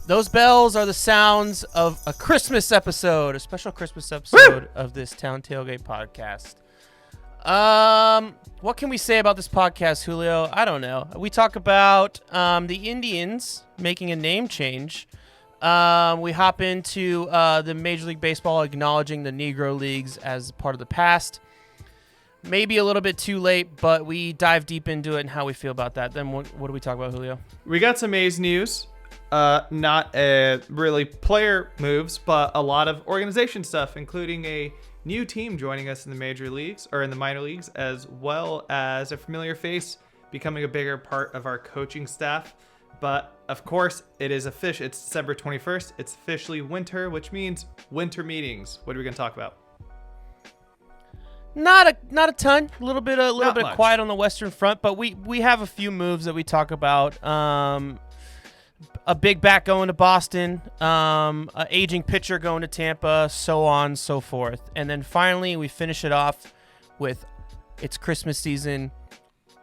Those bells are the sounds of a Christmas episode, a special Christmas episode of this Town Tailgate podcast. What can we say about this podcast, Julio? I don't know. We talk about the Indians making a name change. We hop into the Major League Baseball acknowledging the Negro Leagues as part of the past. Maybe a little bit too late, but we dive deep into it and how we feel about that. Then what do we talk about, Julio? We got some A's news. Not really player moves, but a lot of organization stuff, including a new team joining us in the major leagues or in the minor leagues, as well as a familiar face becoming a bigger part of our coaching staff. But of course, it's December 21st. It's officially winter, which means winter meetings. What are we going to talk about? Not a ton. A little bit of quiet on the Western Front, but we have a few moves that we talk about. A big bat going to Boston, an aging pitcher going to Tampa, so on, so forth. And then finally, we finish it off with it's Christmas season,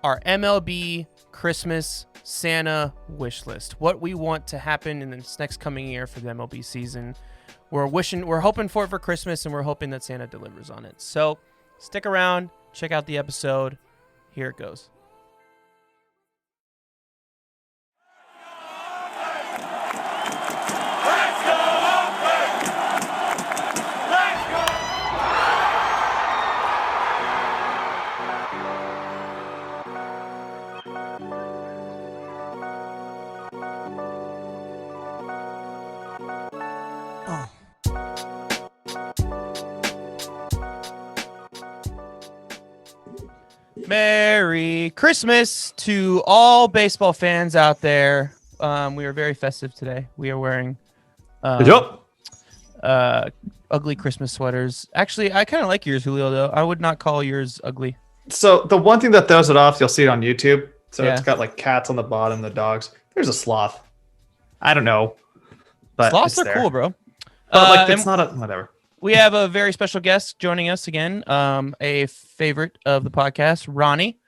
our MLB Christmas Santa wish list. What we want to happen in this next coming year for the MLB season. We're hoping for it for Christmas, and we're hoping that Santa delivers on it. So stick around, check out the episode. Here it goes. Merry Christmas to all baseball fans out there. We are very festive today. We are wearing ugly Christmas sweaters. Actually, I kind of like yours, Julio, though. I would not call yours ugly. So the one thing that throws it off, you'll see it on YouTube. So It's got like cats on the bottom, the dogs. There's a sloth. I don't know. But sloths are cool, bro. But it's not a whatever. We have a very special guest joining us again, a favorite of the podcast, Ronny.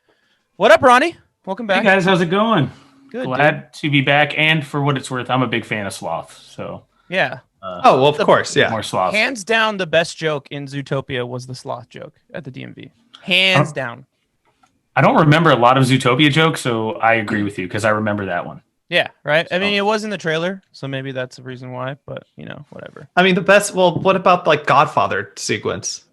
What up, Ronny? Welcome back. Hey, guys. How's it going? Good, Glad to be back. And for what it's worth, I'm a big fan of sloths. So yeah. Of course, yeah. More sloths. Hands down, the best joke in Zootopia was the sloth joke at the DMV. Hands down. I don't remember a lot of Zootopia jokes, so I agree with you because I remember that one. Yeah, right. I mean, it was in the trailer, so maybe that's the reason why. But whatever. I mean, the best. Well, what about like Godfather sequence?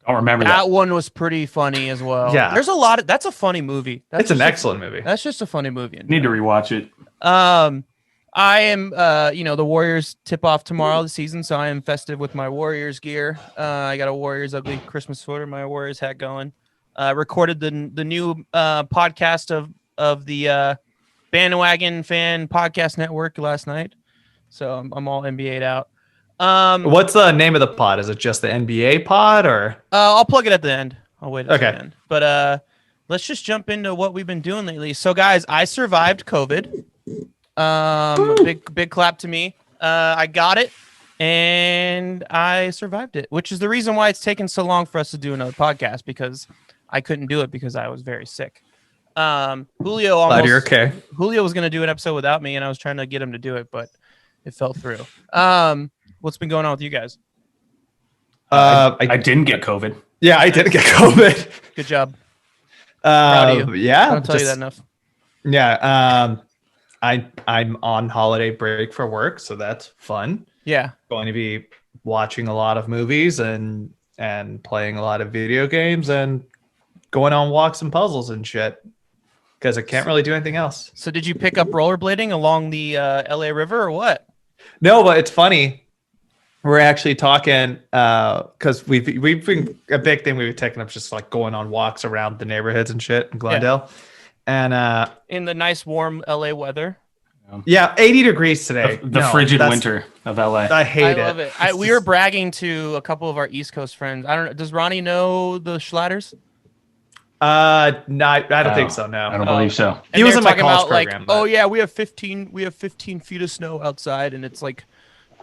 I don't remember that. That one was pretty funny as well. Yeah, there's a lot of. That's a funny movie. It's an excellent movie. That's just a funny movie. Need to rewatch it. I am. The Warriors tip off tomorrow the season, so I am festive with my Warriors gear. I got a Warriors ugly Christmas sweater, my Warriors hat going. Recorded the new podcast of the Bandwagon Fan Podcast Network last night, so I'm all NBA'd out. What's the name of the pod? Is it just the NBA pod, or? I'll plug it at the end. I'll wait at the Okay. end. But let's just jump into what we've been doing lately. So, guys, I survived COVID. Big clap to me. I got it, and I survived it, which is the reason why it's taken so long for us to do another podcast, because I couldn't do it because I was very sick. Julio You're okay. Julio was going to do an episode without me, and I was trying to get him to do it, but it fell through. What's been going on with you guys? I didn't get COVID. Yeah, I did get COVID. Good job. Proud of you. Yeah, I don't tell you that enough. Yeah. I'm on holiday break for work, so that's fun. Yeah. Going to be watching a lot of movies and playing a lot of video games and going on walks and puzzles and shit, because I can't really do anything else. So did you pick up rollerblading along the LA River or what? No, but it's funny. We're actually talking because we've been a big thing we've taken up, just like going on walks around the neighborhoods and shit in Glendale. And in the nice warm LA weather. Yeah, 80 degrees today. The frigid winter of LA. I hate it. I love it. We were bragging to a couple of our East Coast friends. I don't know. Does Ronny know the Schlatters? No, I don't think so. No, I don't believe so. He was in my college program. Oh yeah, we have 15 feet of snow outside, and it's like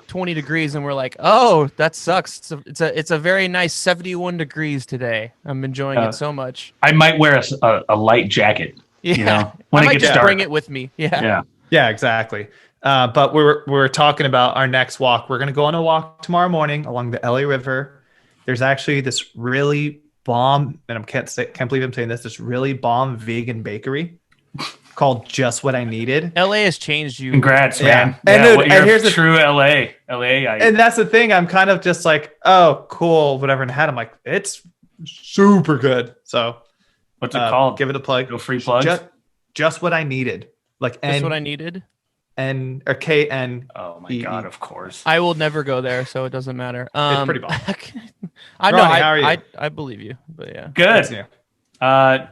20 degrees, and we're like, oh, that sucks. It's a very nice 71 degrees today. I'm enjoying it so much. I might wear a light jacket. Yeah, You know, when it I might gets just dark. bring it with me. Yeah. Yeah, exactly. But we're talking about our next walk. We're gonna go on a walk tomorrow morning along the LA River. There's actually this really bomb, and can't believe I'm saying this. This really bomb vegan bakery called Just What I Needed. LA has changed you. Congrats, man. Yeah. And, dude, you're here's a true LA. And that's the thing. I'm kind of just like, oh, cool, whatever. And I'm like, it's super good. So what's it called? Give it a plug. No free plugs. Just What I Needed. Like Just What I Needed. N or KN. Oh my God! Of course. I will never go there, so it doesn't matter. It's pretty bomb. I know. Ronny, how are you? I believe you, but yeah. Good.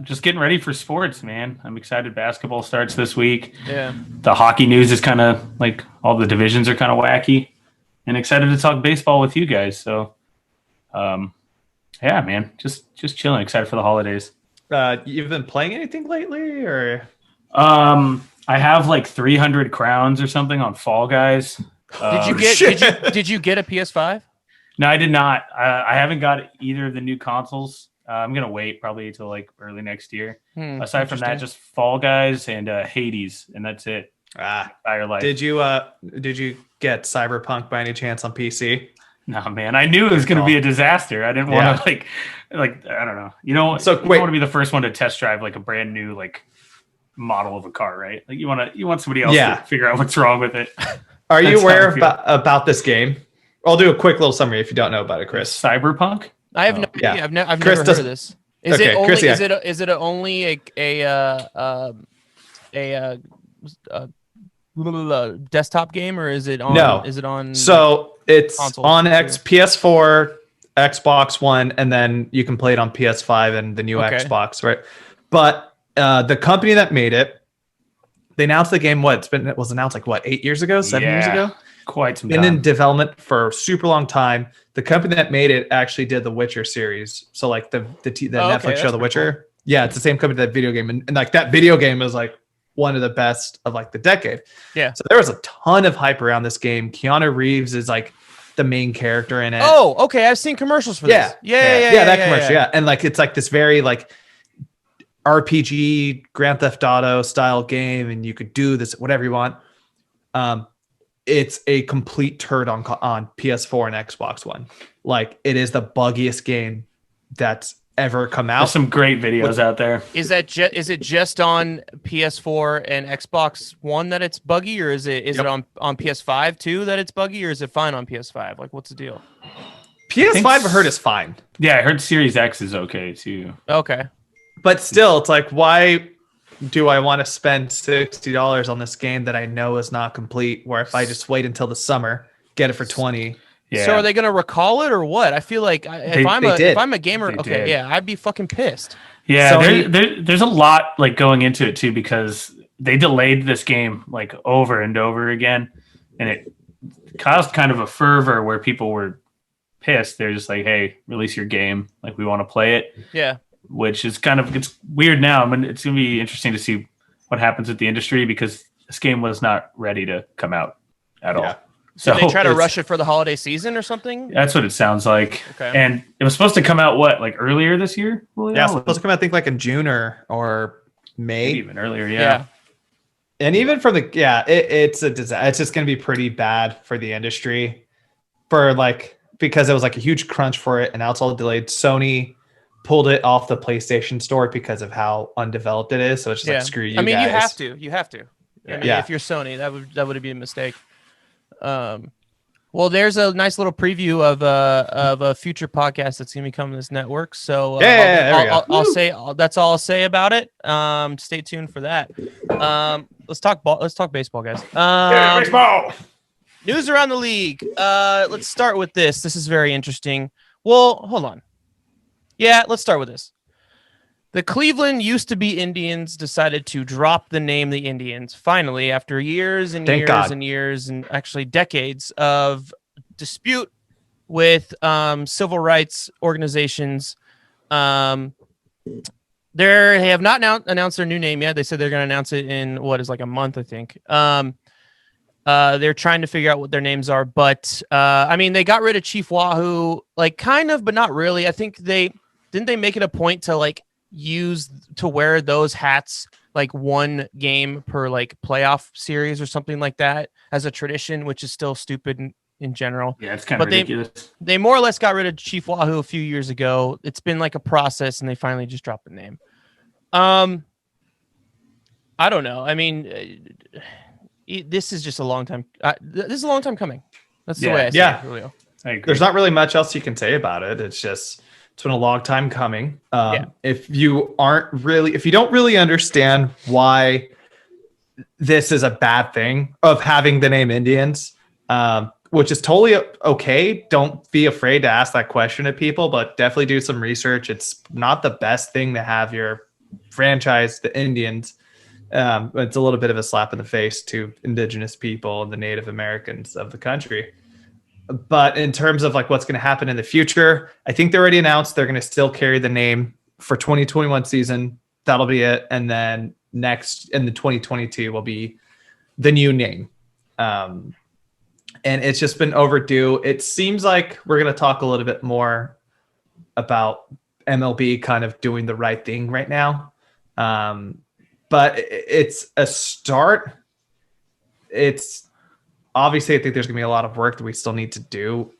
Just getting ready for sports, man. I'm excited. Basketball starts this week. Yeah. The hockey news is kind of like all the divisions are kind of wacky, and excited to talk baseball with you guys. So, yeah, man, just chilling. Excited for the holidays. You've been playing anything lately, or? I have like 300 crowns or something on Fall Guys. Did you get a PS5? No, I did not. I haven't got either of the new consoles. I'm gonna wait probably until like early next year. Aside from that, just Fall Guys and Hades, and that's it. Entire life. Did you get Cyberpunk by any chance on PC? No, man. I knew it was gonna be a disaster. I didn't want to like I don't know. You don't want to be the first one to test drive like a brand new like model of a car, right? Like you want somebody else to figure out what's wrong with it. Are you aware about this game? I'll do a quick little summary if you don't know about it, Chris. Cyberpunk? I have no idea. I've never heard of this. Is it only a desktop game, or is it on? No. Is it on? So it's on PS4, Xbox One, and then you can play it on PS5 and the new Xbox, right? But the company that made it, they announced the game. It was announced like 8 years ago, 7 years ago. Quite some time. Been in development for a super long time. The company that made it actually did the Witcher series. So like the Netflix show, The Witcher. Cool. Yeah, it's the same company that video game, and like that video game is like one of the best of like the decade. Yeah. So there was a ton of hype around this game. Keanu Reeves is like the main character in it. Oh, okay. I've seen commercials for this. Yeah. That commercial. Yeah, and like it's like this very like RPG Grand Theft Auto style game, and you could do this whatever you want. It's a complete turd on PS4 and Xbox One. Like it is the buggiest game that's ever come out. There's some great videos out there. Is it just on PS4 and Xbox One that it's buggy, or is it on PS5 too that it's buggy, or is it fine on PS5? Like what's the deal? PS5 I heard is fine. Yeah, I heard Series X is okay too. Okay. But still, it's like, why do I want to spend $60 on this game that I know is not complete? Where if I just wait until the summer, get it for $20. Yeah. So are they going to recall it or what? I feel like if I'm a gamer, I'd be fucking pissed. Yeah, so there's a lot like going into it too, because they delayed this game like over and over again, and it caused kind of a fervor where people were pissed. They're just like, "Hey, release your game! Like we want to play it." Yeah. Which is it's weird now. I mean, it's going to be interesting to see what happens with the industry, because this game was not ready to come out at all. So they try to rush it for the holiday season or something? That's what it sounds like. Okay. And it was supposed to come out earlier this year? Julio? Yeah, it's supposed to come out I think like in June or May. Maybe even earlier, yeah. And even from it's a disaster. It's just going to be pretty bad for the industry because it was like a huge crunch for it, and now it's all delayed. Sony pulled it off the PlayStation Store because of how undeveloped it is. So it's just like, screw you. I mean, guys. you have to. I mean, if you're Sony, that would be a mistake. Well, there's a nice little preview of a future podcast that's gonna be coming to this network. So I'll say that's all I'll say about it. Stay tuned for that. Let's talk baseball, guys. Baseball news around the league. Let's start with this. This is very interesting. Well, hold on. Yeah, let's start with this. The Cleveland used to be Indians decided to drop the name the Indians finally after years and years and actually decades of dispute with civil rights organizations. They have not announced their new name yet. They said they're going to announce it in a month, I think. They're trying to figure out what their names are, but I mean, they got rid of Chief Wahoo, like kind of, but not really. I think they make it a point to wear those hats like one game per like playoff series or something like that as a tradition, which is still stupid in general. Yeah, it's kind of ridiculous. They more or less got rid of Chief Wahoo a few years ago. It's been like a process, and they finally just dropped the name. I don't know. I mean, this is just a long time. This is a long time coming. That's the way I see it, Julio. I agree. There's not really much else you can say about it. It's been a long time coming. If you don't really understand why this is a bad thing of having the name Indians, which is totally okay. Don't be afraid to ask that question to people, but definitely do some research. It's not the best thing to have your franchise, the Indians. It's a little bit of a slap in the face to indigenous people and the Native Americans of the country. But in terms of like what's going to happen in the future, I think they already announced they're going to still carry the name for 2021 season. That'll be it. And then next in the 2022 will be the new name. And it's just been overdue. It seems like we're going to talk a little bit more about MLB kind of doing the right thing right now. But it's a start. It's obviously, I think there's going to be a lot of work that we still need to do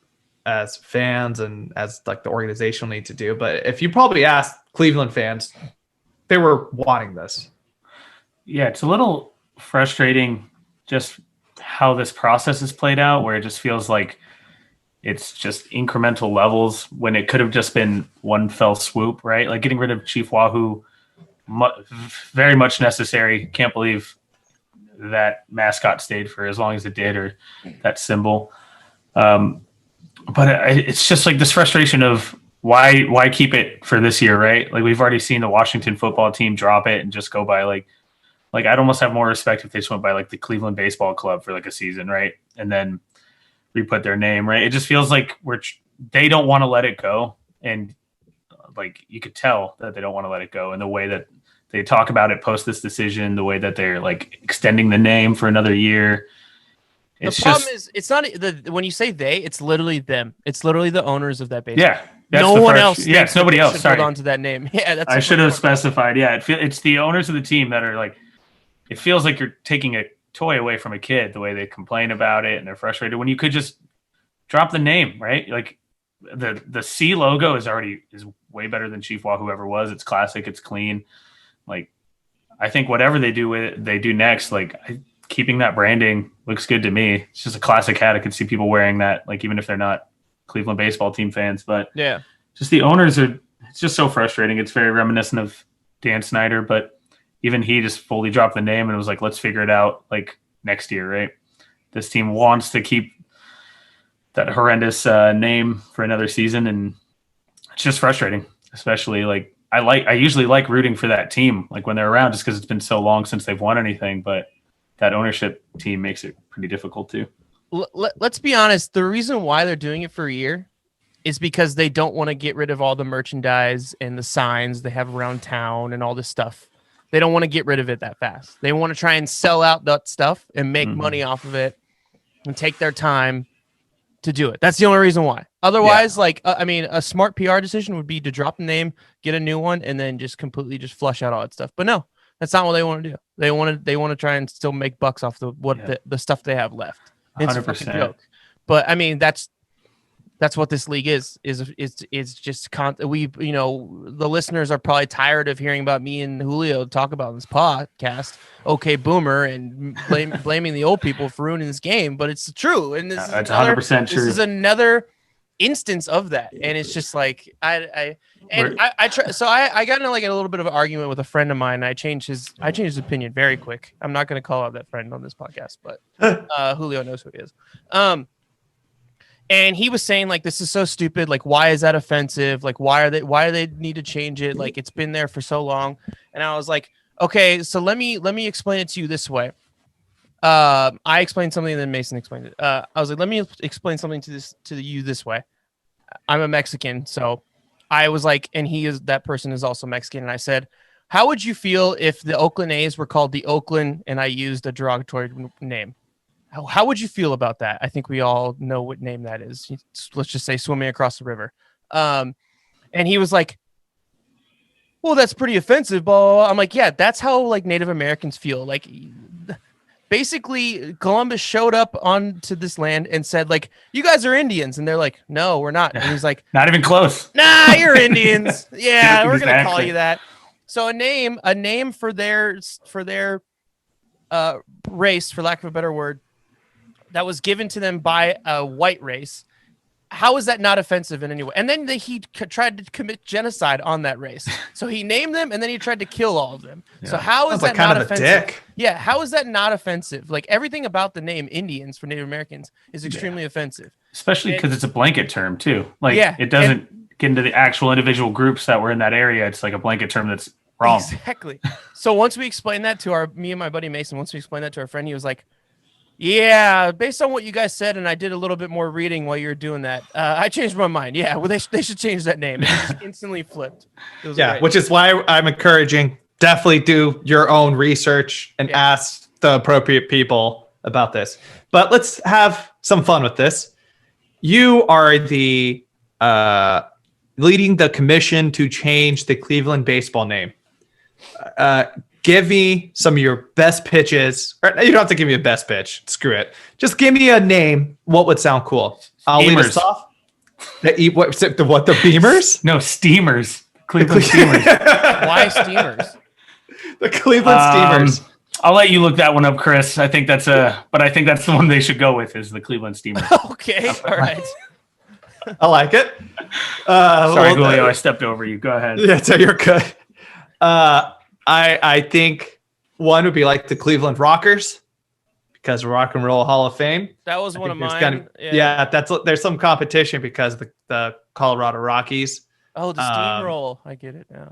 as fans and as like the organization will need to do. But if you probably asked Cleveland fans, they were wanting this. Yeah, it's a little frustrating just how this process is played out, where it just feels like it's just incremental levels when it could have just been one fell swoop, right? Like getting rid of Chief Wahoo, very much necessary. Can't believe that mascot stayed for as long as it did, or that symbol. But it's just like this frustration of why keep it for this year, right? Like we've already seen the Washington football team drop it and just go by like I'd almost have more respect if they just went by like the Cleveland Baseball Club for like a season, right? And then re-put their name, right? It just feels like they don't want to let it go. And like you could tell that they don't want to let it go, and the way that they talk about it post this decision, the way that they're like extending the name for another year. The problem is it's not when you say they, it's literally them. It's literally the owners of that baseball. Yeah. No one else. Yeah, it's nobody else. Sorry. Hold on to that name. Yeah, I should have specified. Yeah, it's the owners of the team that are like, it feels like you're taking a toy away from a kid, the way they complain about it and they're frustrated when you could just drop the name, right? Like the C logo is way better than Chief Wahoo ever was. It's classic. It's clean. Like, I think whatever they do next, like keeping that branding looks good to me. It's just a classic hat. I could see people wearing that, like even if they're not Cleveland baseball team fans. But yeah, just the owners it's just so frustrating. It's very reminiscent of Dan Snyder, but even he just fully dropped the name and was like, let's figure it out like next year, right? This team wants to keep that horrendous name for another season, and it's just frustrating, especially like I usually like rooting for that team, like when they're around, just because it's been so long since they've won anything. But that ownership team makes it pretty difficult too. Let's be honest. The reason why they're doing it for a year is because they don't want to get rid of all the merchandise and the signs they have around town and all this stuff. They don't want to get rid of it that fast. They want to try and sell out that stuff and make money off of it and take their time to do it. That's the only reason why. Otherwise, a smart PR decision would be to drop the name, get a new one, and then just completely just flush out all that stuff. But no, that's not what they want to do. They want to try and still make bucks off the stuff they have left. It's 100%. a fucking joke. But I mean, that's what this league is just the listeners are probably tired of hearing about me and Julio talk about this podcast. Okay, boomer, and blaming the old people for ruining this game, but it's true, and this is 100% true. This is another instance of that, and it's just like I got in like a little bit of an argument with a friend of mine. And I changed his opinion very quick. I'm not going to call out that friend on this podcast, but Julio knows who he is. And he was saying like, this is so stupid. Like, why is that offensive? Like, why do they need to change it? Like, it's been there for so long. And I was like, okay, so let me explain it to you this way. I explained something and then Mason explained it. I was like, let me explain something to you this way. I'm a Mexican. So I was like, and that person is also Mexican. And I said, how would you feel if the Oakland A's were called the Oakland and I used a derogatory name? How would you feel about that? I think we all know what name that is. Let's just say Swimming Across the River. And he was like, well, that's pretty offensive, blah, blah, blah. I'm like, yeah, that's how like Native Americans feel. Like, basically, Columbus showed up onto this land and said, like, you guys are Indians. And they're like, no, we're not. And he's like, not even close. Nah, you're Indians. Yeah, we're going to call Exactly. you that. So a name for their race, for lack of a better word, that was given to them by a white race. How is that not offensive in any way? And then he tried to commit genocide on that race. So he named them, and then he tried to kill all of them. Yeah. So how is that kind not of offensive? A dick. Yeah, how is that not offensive? Like, everything about the name Indians for Native Americans is extremely offensive. Especially because it's a blanket term, too. Like, it doesn't get into the actual individual groups that were in that area. It's like a blanket term that's wrong. Exactly. So once we explained that to me and my buddy Mason, once we explained that to our friend, he was like, yeah, based on what you guys said, and I did a little bit more reading while you were doing that, I changed my mind. Yeah, well, they should change that name. It just instantly flipped. Yeah, which is why I'm encouraging, definitely do your own research and ask the appropriate people about this. But let's have some fun with this. You are the leading the commission to change the Cleveland baseball name. Give me some of your best pitches. Or you don't have to give me a best pitch. Screw it. Just give me a name. What would sound cool? I'll lead us off. The Beamers? No, Steamers. Cleveland Steamers. Why Steamers? The Cleveland Steamers. I'll let you look that one up, Chris. I think that's but I think that's the one they should go with is the Cleveland Steamers. Okay, all right. I like it. Sorry, Julio, I stepped over you. Go ahead. Yeah, so you're good. I think one would be like the Cleveland Rockers because Rock and Roll Hall of Fame. That was one of mine. There's some competition because the Colorado Rockies. Oh, the steamroll. I get it now.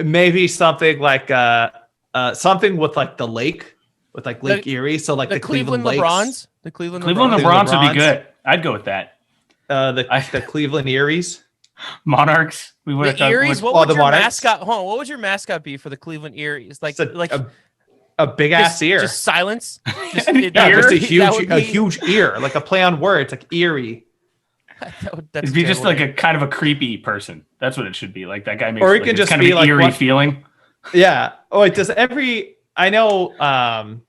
Maybe something like something with like the lake, with like Lake Erie. So like the Cleveland LeBrons. The Cleveland LeBrons would be good. I'd go with that. The Cleveland Eries. Monarchs. We would have Eries. What would your mascot? Hold on, what would your mascot be for the Cleveland Eries? Like a big ass ear. Just silence. Just a huge ear, like a play on words, like eerie. It'd be just like a kind of a creepy person. That's what it should be. Like that guy makes. Or it can just kind be of an like eerie feeling. Yeah. Oh, it does. I know.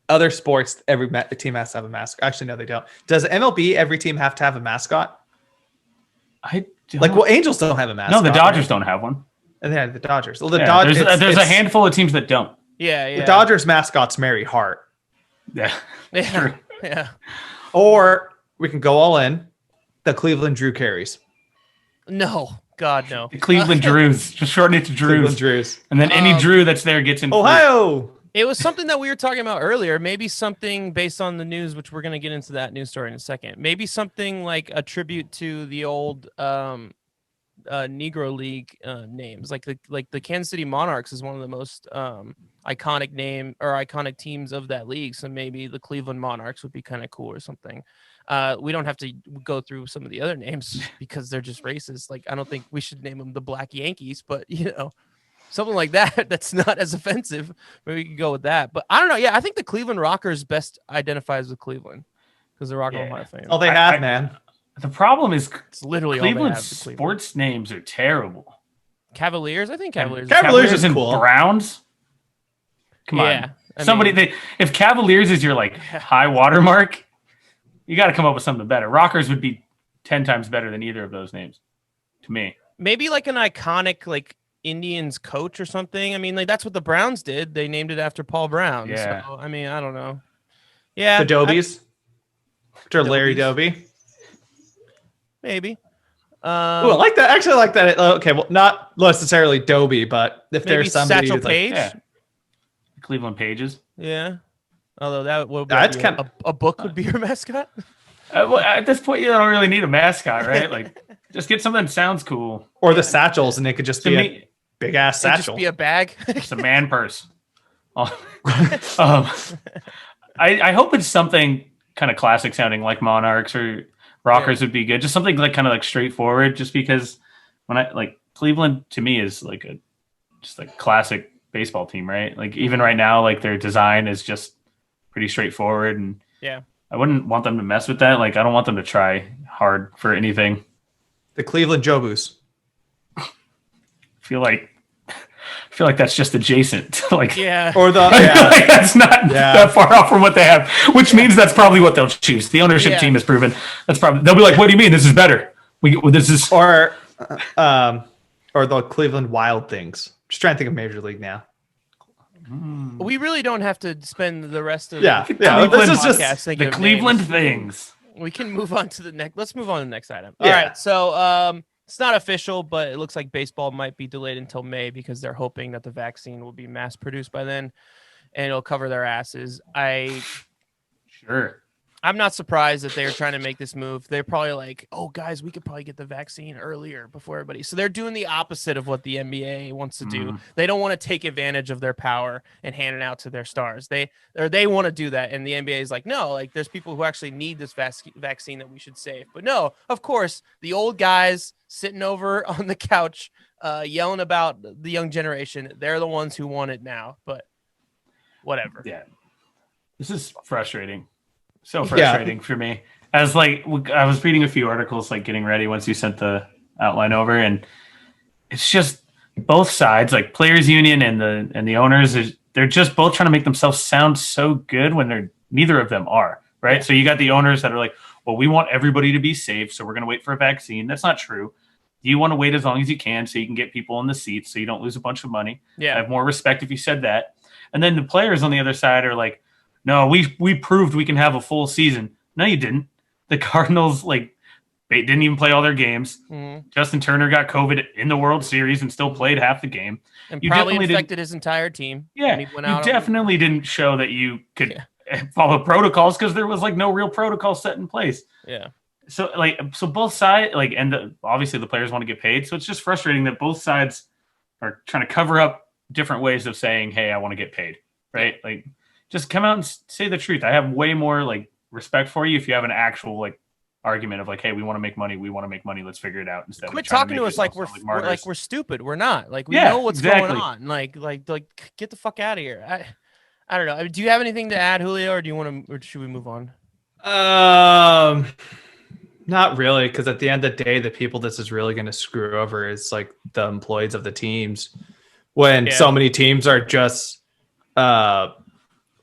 Other sports, every team has to have a mascot. Actually, no, they don't. Does MLB every team have to have a mascot? Angels don't have a mascot. No, the Dodgers don't have one. And they have the Dodgers. Well, Dodgers. There's a handful of teams that don't. Yeah. The Dodgers mascot's Mary Hart. Yeah. True. Yeah. Or we can go all in. The Cleveland Drew Carries. No, God, no. The Cleveland Drews. Just shorten it to Drews. Cleveland Drews. And then any Drew that's there gets in. Ohio. It was something that we were talking about earlier. Maybe something based on the news, which we're going to get into that news story in a second. Maybe something like a tribute to the old Negro League names, like the Kansas City Monarchs is one of the most iconic teams of that league. So maybe the Cleveland Monarchs would be kind of cool or something. We don't have to go through some of the other names because they're just racist. Like, I don't think we should name them the Black Yankees, but something like that that's not as offensive. Maybe we can go with that. But I don't know. Yeah, I think the Cleveland Rockers best identifies with Cleveland because they're Rock and Roll Hall of Fame. Oh, they have, man. The problem is it's literally Cleveland sports names are terrible. Cavaliers? I think Cavaliers. Cavaliers is cool. Browns? Come on. If Cavaliers is your like high watermark, you got to come up with something better. Rockers would be 10 times better than either of those names to me. Maybe like an iconic like Indians coach or something. I mean, like that's what the Browns did. They named it after Paul Brown. Yeah. So, I mean, I don't know. Yeah. The Dobies. After Larry Doby. Maybe. I like that. Actually, I like that. Okay, well, not necessarily Doby, but if there's somebody Satchel Paige. Cleveland Pages. Yeah. Although that would be a book would be your mascot. Well, at this point, you don't really need a mascot, right? Like, just get something that sounds cool. Or the satchels, and it could just be a big ass satchel. Just be a bag. It's a man purse. I hope it's something kind of classic sounding, like Monarchs or Rockers would be good. Just something like kind of like straightforward. Just because when I like Cleveland to me is like just a classic baseball team, right? Like even right now, like their design is just pretty straightforward, and I wouldn't want them to mess with that. Like I don't want them to try hard for anything. The Cleveland Jobus. I feel like that's just adjacent to like or the like that's not that far off from what they have, which means that's probably what they'll choose. The ownership team has proven that's probably they'll be like, what do you mean this is better? This is or the Cleveland Wild Things. Just trying to think of Major League now. We really don't have to spend the rest of this is just the Cleveland Things. We can move on to the next. Let's move on to the next item. All right, so it's not official, but it looks like baseball might be delayed until May because they're hoping that the vaccine will be mass produced by then, and it'll cover their asses. I'm not surprised that they're trying to make this move. They're probably like, oh, guys, we could probably get the vaccine earlier before everybody. So they're doing the opposite of what the NBA wants to do. They don't want to take advantage of their power and hand it out to their stars. They want to do that. And the NBA is like, no, like there's people who actually need this vaccine that we should save. But no, of course, the old guys sitting over on the couch yelling about the young generation, they're the ones who want it now. But whatever. Yeah, this is frustrating. So frustrating for me. As like I was reading a few articles, like getting ready once you sent the outline over, and it's just both sides, like players union and the owners, they're just both trying to make themselves sound so good when neither of them are, right? Yeah. So you got the owners that are like, well, we want everybody to be safe, so we're going to wait for a vaccine. That's not true. You want to wait as long as you can so you can get people in the seats so you don't lose a bunch of money. Yeah, I have more respect if you said that. And then the players on the other side are like, no, we proved we can have a full season. No, you didn't. The Cardinals, like, they didn't even play all their games. Mm-hmm. Justin Turner got COVID in the World Series and still played half the game. And you probably infected his entire team. Yeah, you definitely didn't show that you could follow protocols because there was, like, no real protocol set in place. Yeah. So both sides, like, and obviously the players want to get paid. So it's just frustrating that both sides are trying to cover up different ways of saying, hey, I want to get paid, right? Like, just come out and say the truth. I have way more like respect for you if you have an actual like argument of like, hey, we want to make money. Let's figure it out instead. Quit talking to us like we're stupid. We're not. Like we know what's going on. Like get the fuck out of here. I don't know. Do you have anything to add, Julio, or should we move on? Not really, because at the end of the day, the people this is really going to screw over is like the employees of the teams. When so many teams are just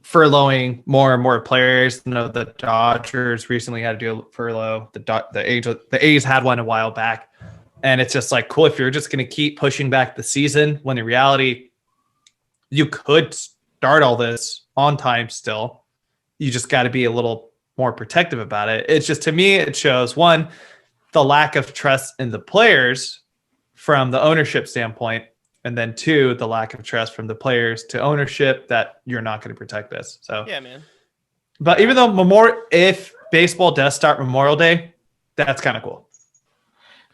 furloughing more and more players. You know, the Dodgers recently had to do a furlough. The A's had one a while back. And it's just like, cool, if you're just going to keep pushing back the season, when in reality, you could start all this on time still. You just got to be a little more protective about it. It's just, to me, it shows, one, the lack of trust in the players from the ownership standpoint. And then two, the lack of trust from the players to ownership that you're not going to protect this. So yeah, man. But even though if baseball does start Memorial Day, that's kind of cool.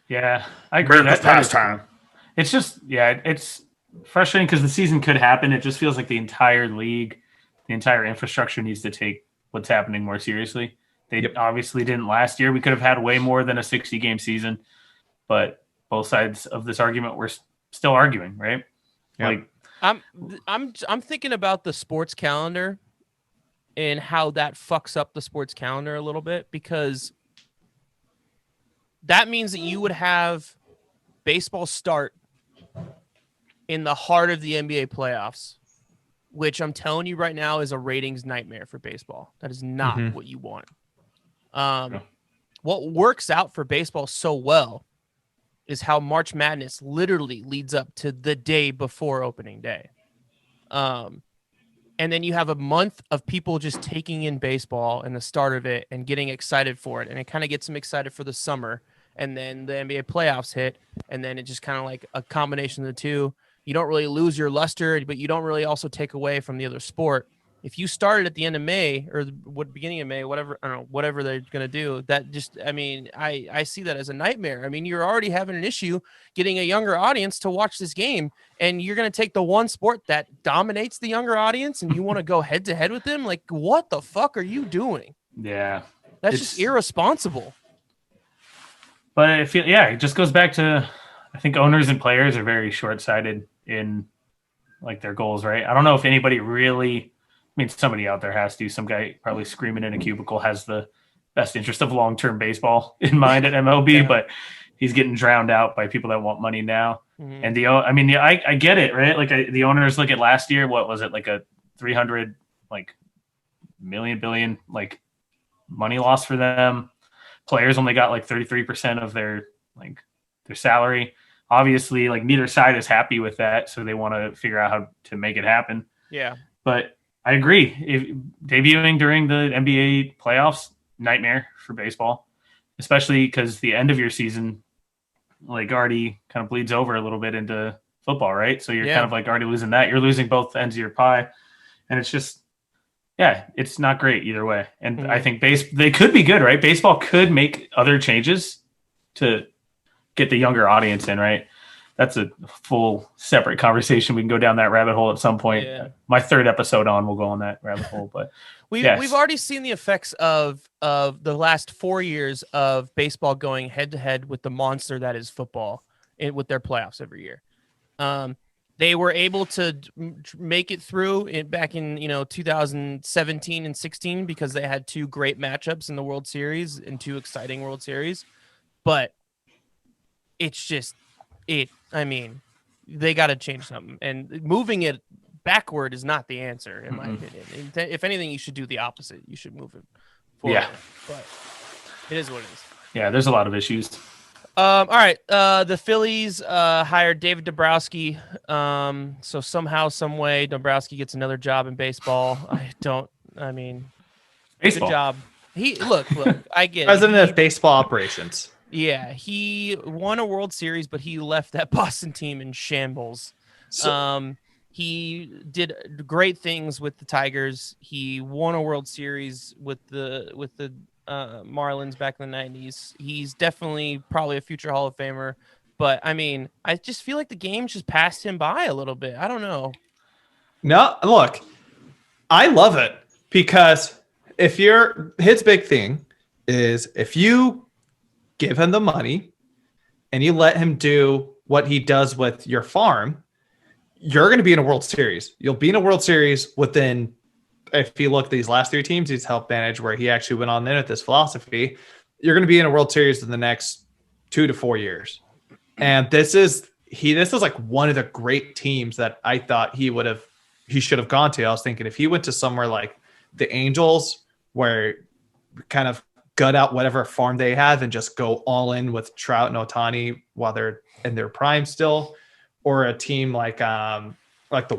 Yeah, I agree. That's pastime. It's just it's frustrating because the season could happen. It just feels like the entire league, the entire infrastructure needs to take what's happening more seriously. They obviously didn't last year. We could have had way more than a 60-game season, but both sides of this argument were still arguing, right? Yep. Like I'm thinking about the sports calendar and how that fucks up the sports calendar a little bit, because that means that you would have baseball start in the heart of the NBA playoffs, which I'm telling you right now is a ratings nightmare for baseball. That is not what you want. What works out for baseball so well is how March Madness literally leads up to the day before opening day. And then you have a month of people just taking in baseball and the start of it and getting excited for it. And it kind of gets them excited for the summer. And then the NBA playoffs hit. And then it just kind of like a combination of the two. You don't really lose your luster, but you don't really also take away from the other sport. If you started at the end of May or beginning of May, whatever, I don't know, whatever they're going to do, that just, I mean, I see that as a nightmare. I mean, you're already having an issue getting a younger audience to watch this game, and you're going to take the one sport that dominates the younger audience and you want to go head to head with them. Like, what the fuck are you doing? Yeah. That's just irresponsible. But it just goes back to, I think owners and players are very short-sighted in like their goals, right? I don't know if anybody really, I mean, somebody out there has to. Some guy probably screaming in a cubicle has the best interest of long-term baseball in mind at MLB. But he's getting drowned out by people that want money now. And I get it, right? Like the owners look at last year. What was it, like a 300 billion money loss for them? Players only got 33% of their salary. Obviously, neither side is happy with that, so they want to figure out how to make it happen. Yeah, but I agree. If debuting during the NBA playoffs, nightmare for baseball, especially because the end of your season already kind of bleeds over a little bit into football, right? So you're kind of already losing that. You're losing both ends of your pie, and it's just, it's not great either way. And I think they could be good, right? Baseball could make other changes to get the younger audience in, right? That's a full separate conversation. We can go down that rabbit hole at some point. Yeah. My third episode on, we'll go on that rabbit hole. But we've already seen the effects of the last 4 years of baseball going head to head with the monster that is football with their playoffs every year. They were able to make it through back in 2017 and 16 because they had two great matchups in the World Series and two exciting World Series. But it's just they got to change something, and moving it backward is not the answer, in my opinion. If anything, you should do the opposite. You should move it forward. Yeah, but it is what it is. Yeah, there's a lot of issues. All right. The Phillies hired David Dombrowski. So somehow, some way, Dombrowski gets another job in baseball. Baseball. Good job. Look. I get President of baseball operations. Yeah, he won a World Series, but he left that Boston team in shambles. He did great things with the Tigers. He won a World Series with the Marlins back in the 90s. He's definitely probably a future Hall of Famer. But, I just feel like the game just passed him by a little bit. I don't know. No, look, I love it because his big thing is if you give him the money and you let him do what he does with your farm, you're going to be in a World Series. You'll be in a World Series within, if you look at these last three teams he's helped manage where he actually went on in with this philosophy, you're going to be in a World Series in the next 2 to 4 years. And this is one of the great teams that I thought he should have gone to. I was thinking if he went to somewhere like the Angels, where kind of gut out whatever farm they have and just go all in with Trout and Ohtani while they're in their prime still, or a team like the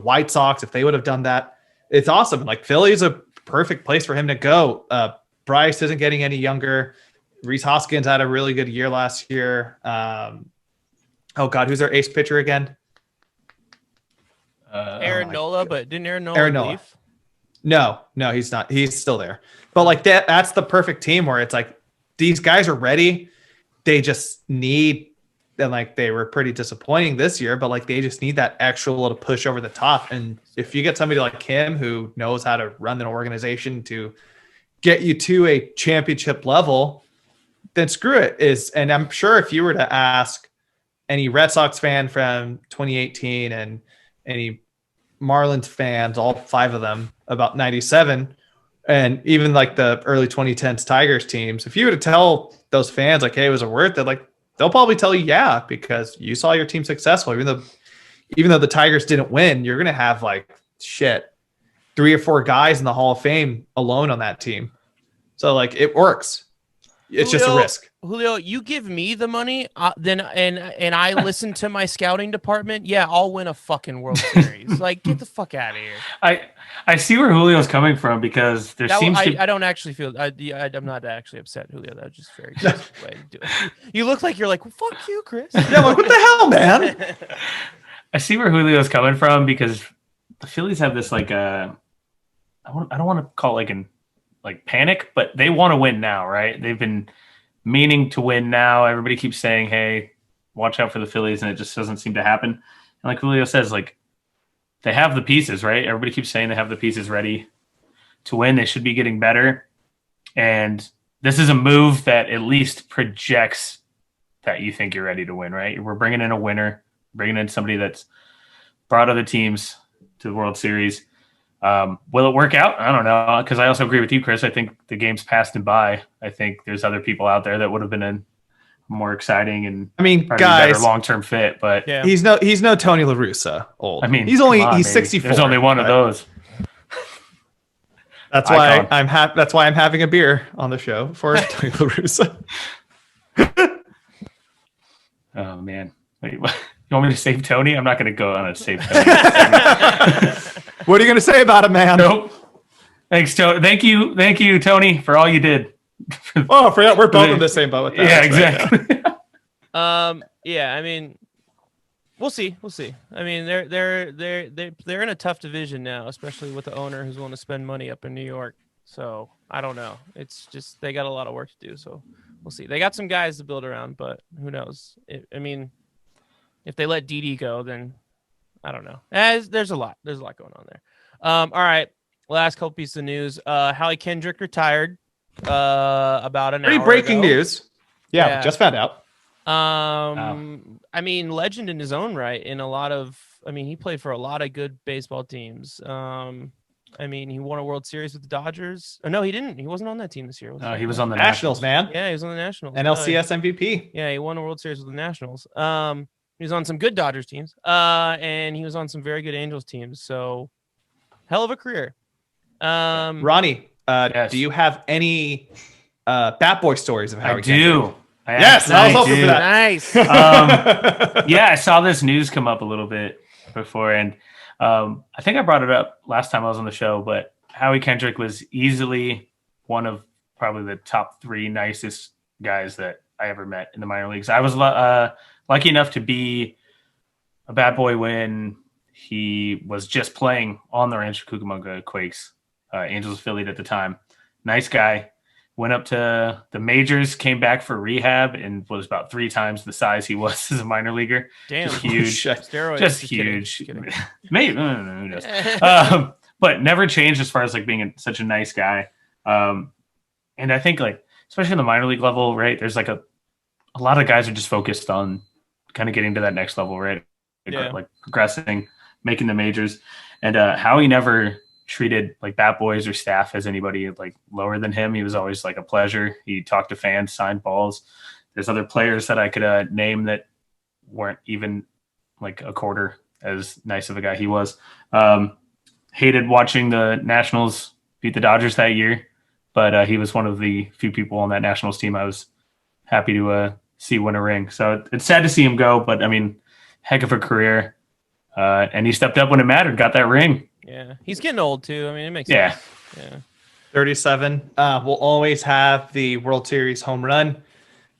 White Sox, if they would have done that, it's awesome. Philly's a perfect place for him to go. Bryce isn't getting any younger. Rhys Hoskins had a really good year last year. Who's their ace pitcher again? Aaron Nola, but didn't Aaron Nola leave? No, he's not. He's still there. But that's the perfect team where it's these guys are ready. They just need, and they were pretty disappointing this year, but they just need that extra little push over the top. And if you get somebody like him who knows how to run an organization to get you to a championship level, then screw it. And I'm sure if you were to ask any Red Sox fan from 2018 and any Marlins fans, all 5 of them, about 97, and even the early 2010s Tigers teams, if you were to tell those fans hey, it was a worth it, they'll probably tell you because you saw your team successful. Even though the Tigers didn't win, you're gonna have 3 or 4 guys in the Hall of Fame alone on that team. So it works. It's just a risk. Julio, you give me the money, then and I listen to my scouting department. Yeah, I'll win a fucking World Series. Get the fuck out of here. I see where Julio's coming from because I don't actually feel. I'm not actually upset, Julio. That's just very good way to do it. You look like you're well, fuck you, Chris. Yeah, what the hell, man? I see where Julio's coming from because the Phillies have this I don't want to call it panic, but they want to win now, right? They've been meaning to win now. Everybody keeps saying, hey, watch out for the Phillies, and it just doesn't seem to happen. And like Julio says, they have the pieces, right? Everybody keeps saying they have the pieces ready to win. They should be getting better. And this is a move that at least projects that you think you're ready to win, right? We're bringing in a winner, bringing in somebody that's brought other teams to the World Series. Will it work out? I don't know, because I also agree with you, Chris. I think the game's passed him by. I think there's other people out there that would have been in more exciting and I mean, probably guys, better long-term fit. But Yeah. he's no Tony La Russa old. I mean, he's 64. There's only one of those. That's why I'm happy. That's why I'm having a beer on the show for Tony La Russa. Oh man, wait, what? You want me to save Tony? I'm not going to go on a save Tony. What are you going to say about him, man? Nope. Thanks, Tony. Thank you, Tony, for all you did. Oh, I forgot we're both in the same boat with that. Yeah, exactly. Right, yeah, I mean, we'll see. I mean, they're in a tough division now, especially with the owner who's willing to spend money up in New York. So I don't know. It's just they got a lot of work to do. So we'll see. They got some guys to build around, but who knows? I mean, if they let Didi go, then I don't know. There's a lot going on there. All right. Last couple pieces of news. Howie Kendrick retired about an hour ago. Pretty breaking news. Yeah, just found out. Wow. I mean, legend in his own right. He played for a lot of good baseball teams. I mean, he won a World Series with the Dodgers. Oh, no, he didn't. He wasn't on that team this year. He was on the Nationals, man. Yeah, he was on the Nationals. NLCS MVP. Yeah, he won a World Series with the Nationals. He was on some good Dodgers teams. And he was on some very good Angels teams. So, hell of a career. Ronnie, yes. Do you have any Bat Boy stories of Howie? I do. Yes, I was hoping for that. Nice. Yeah, I saw this news come up a little bit before, and I think I brought it up last time I was on the show, but Howie Kendrick was easily one of probably the top 3 nicest guys that I ever met in the minor leagues. I was lucky enough to be a Bat Boy when he was just playing on the Rancho Cucamonga Quakes, Angels affiliate at the time. Nice guy. Went up to the majors, came back for rehab, and was about 3 times the size he was as a minor leaguer. Damn, just huge, steroids. just huge. Maybe, who knows? But never changed as far as like being such a nice guy. And I think like, especially in the minor league level, right? There's like a lot of guys are just focused on kind of getting to that next level, right? Like progressing, making the majors, and Howie never treated like Bat Boys or staff as anybody like lower than him. He was always like a pleasure. He talked to fans, signed balls. There's other players that I could name that weren't even like a quarter as nice of a guy he was. Hated watching the Nationals beat the Dodgers that year, but he was one of the few people on that Nationals team I was happy to see win a ring. So it's sad to see him go, but I mean, heck of a career. And he stepped up when it mattered, got that ring. Yeah, he's getting old too. I mean, it makes sense. Yeah. 37. We'll always have the World Series home run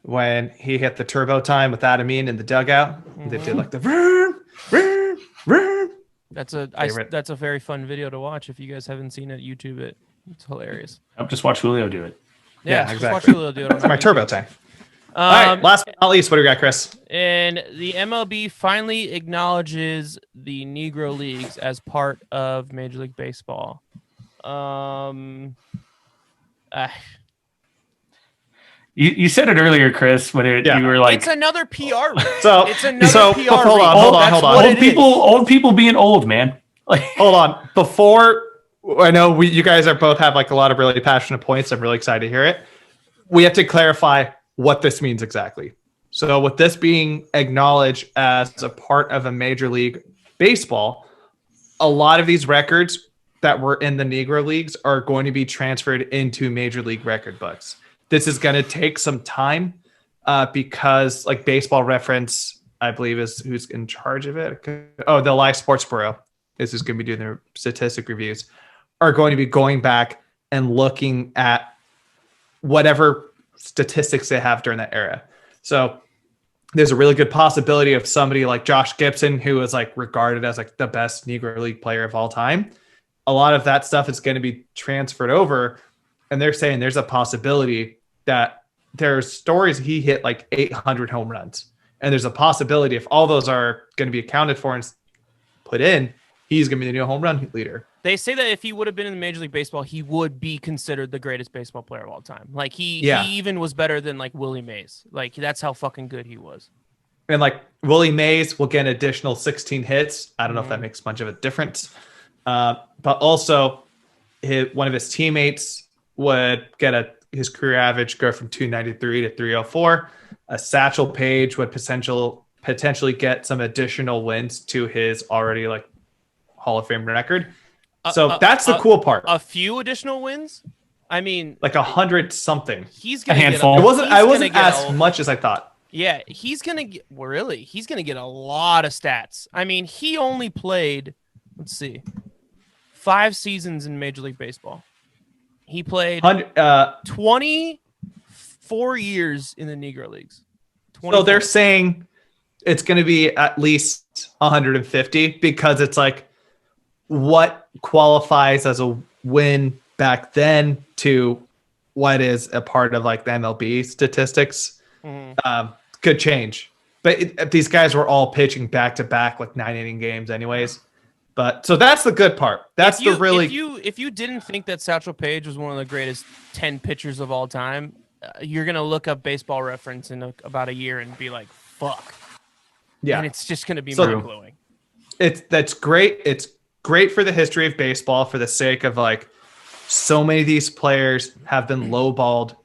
when he hit the turbo time with Adamine in the dugout. Mm-hmm. They did like the vroom, vroom, vroom. That's a very fun video to watch. If you guys haven't seen it, YouTube it. It's hilarious. Just watch Julio do it. Yeah, exactly. Watch Julio do it. That's my turbo time. All right, last but not least, what do we got, Chris? And the MLB finally acknowledges the Negro Leagues as part of Major League Baseball. You said it earlier, Chris, when you were like, it's another PR. Hold on. Old people being old, man. Like, hold on. Before I know you guys are both have like a lot of really passionate points. I'm really excited to hear it. We have to clarify what this means exactly. So with this being acknowledged as a part of a Major League Baseball, a lot of these records that were in the Negro Leagues are going to be transferred into Major League record books. This is going to take some time because like Baseball Reference, I believe is who's in charge of it. Oh, the Live Sports Bureau is who's going to be doing their statistic reviews, are going to be going back and looking at whatever statistics they have during that era. So there's a really good possibility of somebody like Josh Gibson, who is like regarded as like the best Negro League player of all time. A lot of that stuff is going to be transferred over. And they're saying there's a possibility that there's stories he hit like 800 home runs. And there's a possibility if all those are going to be accounted for and put in, he's going to be the new home run leader. They say that if he would have been in Major League Baseball, he would be considered the greatest baseball player of all time. Like he even was better than like Willie Mays. Like that's how fucking good he was. And like Willie Mays will get an additional 16 hits. I don't know if that makes much of a difference. But also one of his teammates would get his career average go from 293 to 304. a Satchel Paige would potentially get some additional wins to his already like Hall of Fame record. So that's the cool part. A few additional wins. I mean, like 100 something. He's gonna a handful. Get I wasn't as much as I thought. Yeah, he's gonna get He's gonna get a lot of stats. I mean, he only played, let's see, 5 seasons in Major League Baseball. He played 24 years in the Negro Leagues. 24. So they're saying it's going to be at least 150 because it's like what qualifies as a win back then to what is a part of like the MLB statistics could change. But these guys were all pitching back to back like 9-inning games anyways. But so that's the good part. That's if you didn't think that Satchel Paige was one of the greatest 10 pitchers of all time, you're gonna look up Baseball Reference in about a year and be like, "Fuck." Yeah, and it's just gonna be mind blowing. That's great. It's great for the history of baseball for the sake of like so many of these players have been lowballed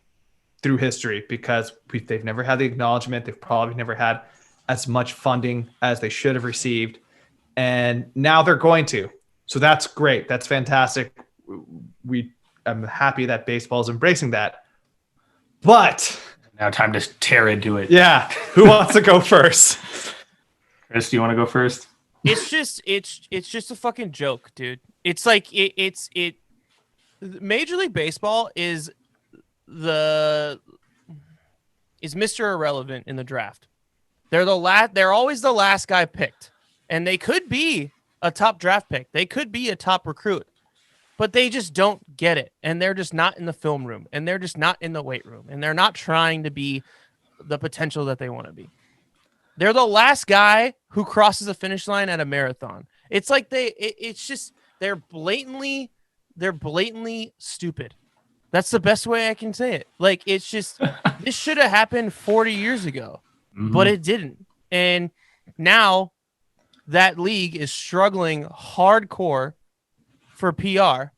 through history because they've never had the acknowledgement. They've probably never had as much funding as they should have received. And now they're going to. So that's great. That's fantastic. I'm happy that baseball is embracing that. But now time to tear into it. Yeah. Who wants to go first? Chris, do you want to go first? It's just a fucking joke, dude. It's like it's Major League Baseball is Mr. Irrelevant in the draft. They're always the last guy picked. And they could be a top draft pick. They could be a top recruit. But they just don't get it. And they're just not in the film room. And they're just not in the weight room. And they're not trying to be the potential that they want to be. They're the last guy who crosses the finish line at a marathon. It's like they're blatantly stupid. That's the best way I can say it. Like, it's just, this should have happened 40 years ago, but it didn't. And now that league is struggling hardcore for PR,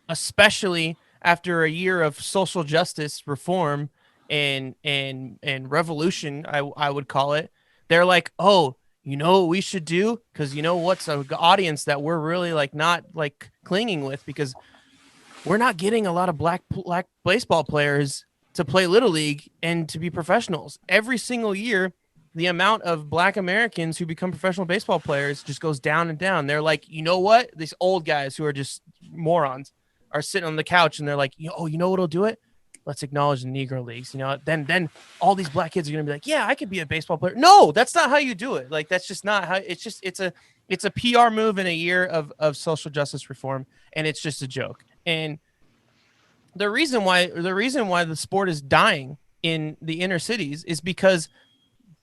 especially after a year of social justice reform and revolution, I would call it. They're like, oh, you know what we should do? Because you know what's an audience that we're really like not like clinging with, because we're not getting a lot of black baseball players to play Little League and to be professionals. Every single year, the amount of black Americans who become professional baseball players just goes down and down. They're like, you know what? These old guys who are just morons are sitting on the couch and they're like, you know what'll do it? Let's acknowledge the Negro Leagues. You know, then all these black kids are going to be like, yeah, I could be a baseball player. No, that's not how you do it. Like, that's just not how it's a PR move in a year of social justice reform. And it's just a joke. And the reason why the sport is dying in the inner cities is because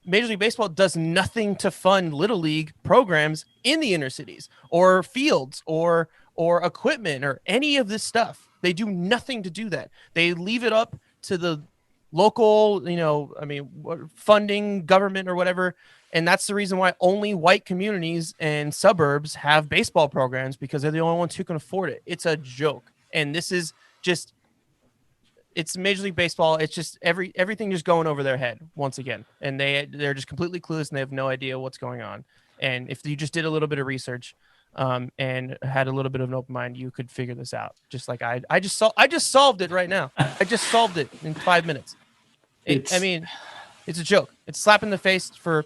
Major League Baseball does nothing to fund Little League programs in the inner cities or fields or equipment or any of this stuff. They do nothing to do that. They leave it up to the local, funding government or whatever. And that's the reason why only white communities and suburbs have baseball programs, because they're the only ones who can afford it. It's a joke. And this is just, it's Major League Baseball. It's just everything just going over their head once again. And they're just completely clueless and they have no idea what's going on. And if you just did a little bit of research and had a little bit of an open mind, you could figure this out. Just like I just solved it right now. I just solved it in 5 minutes. It's a joke. It's a slap in the face for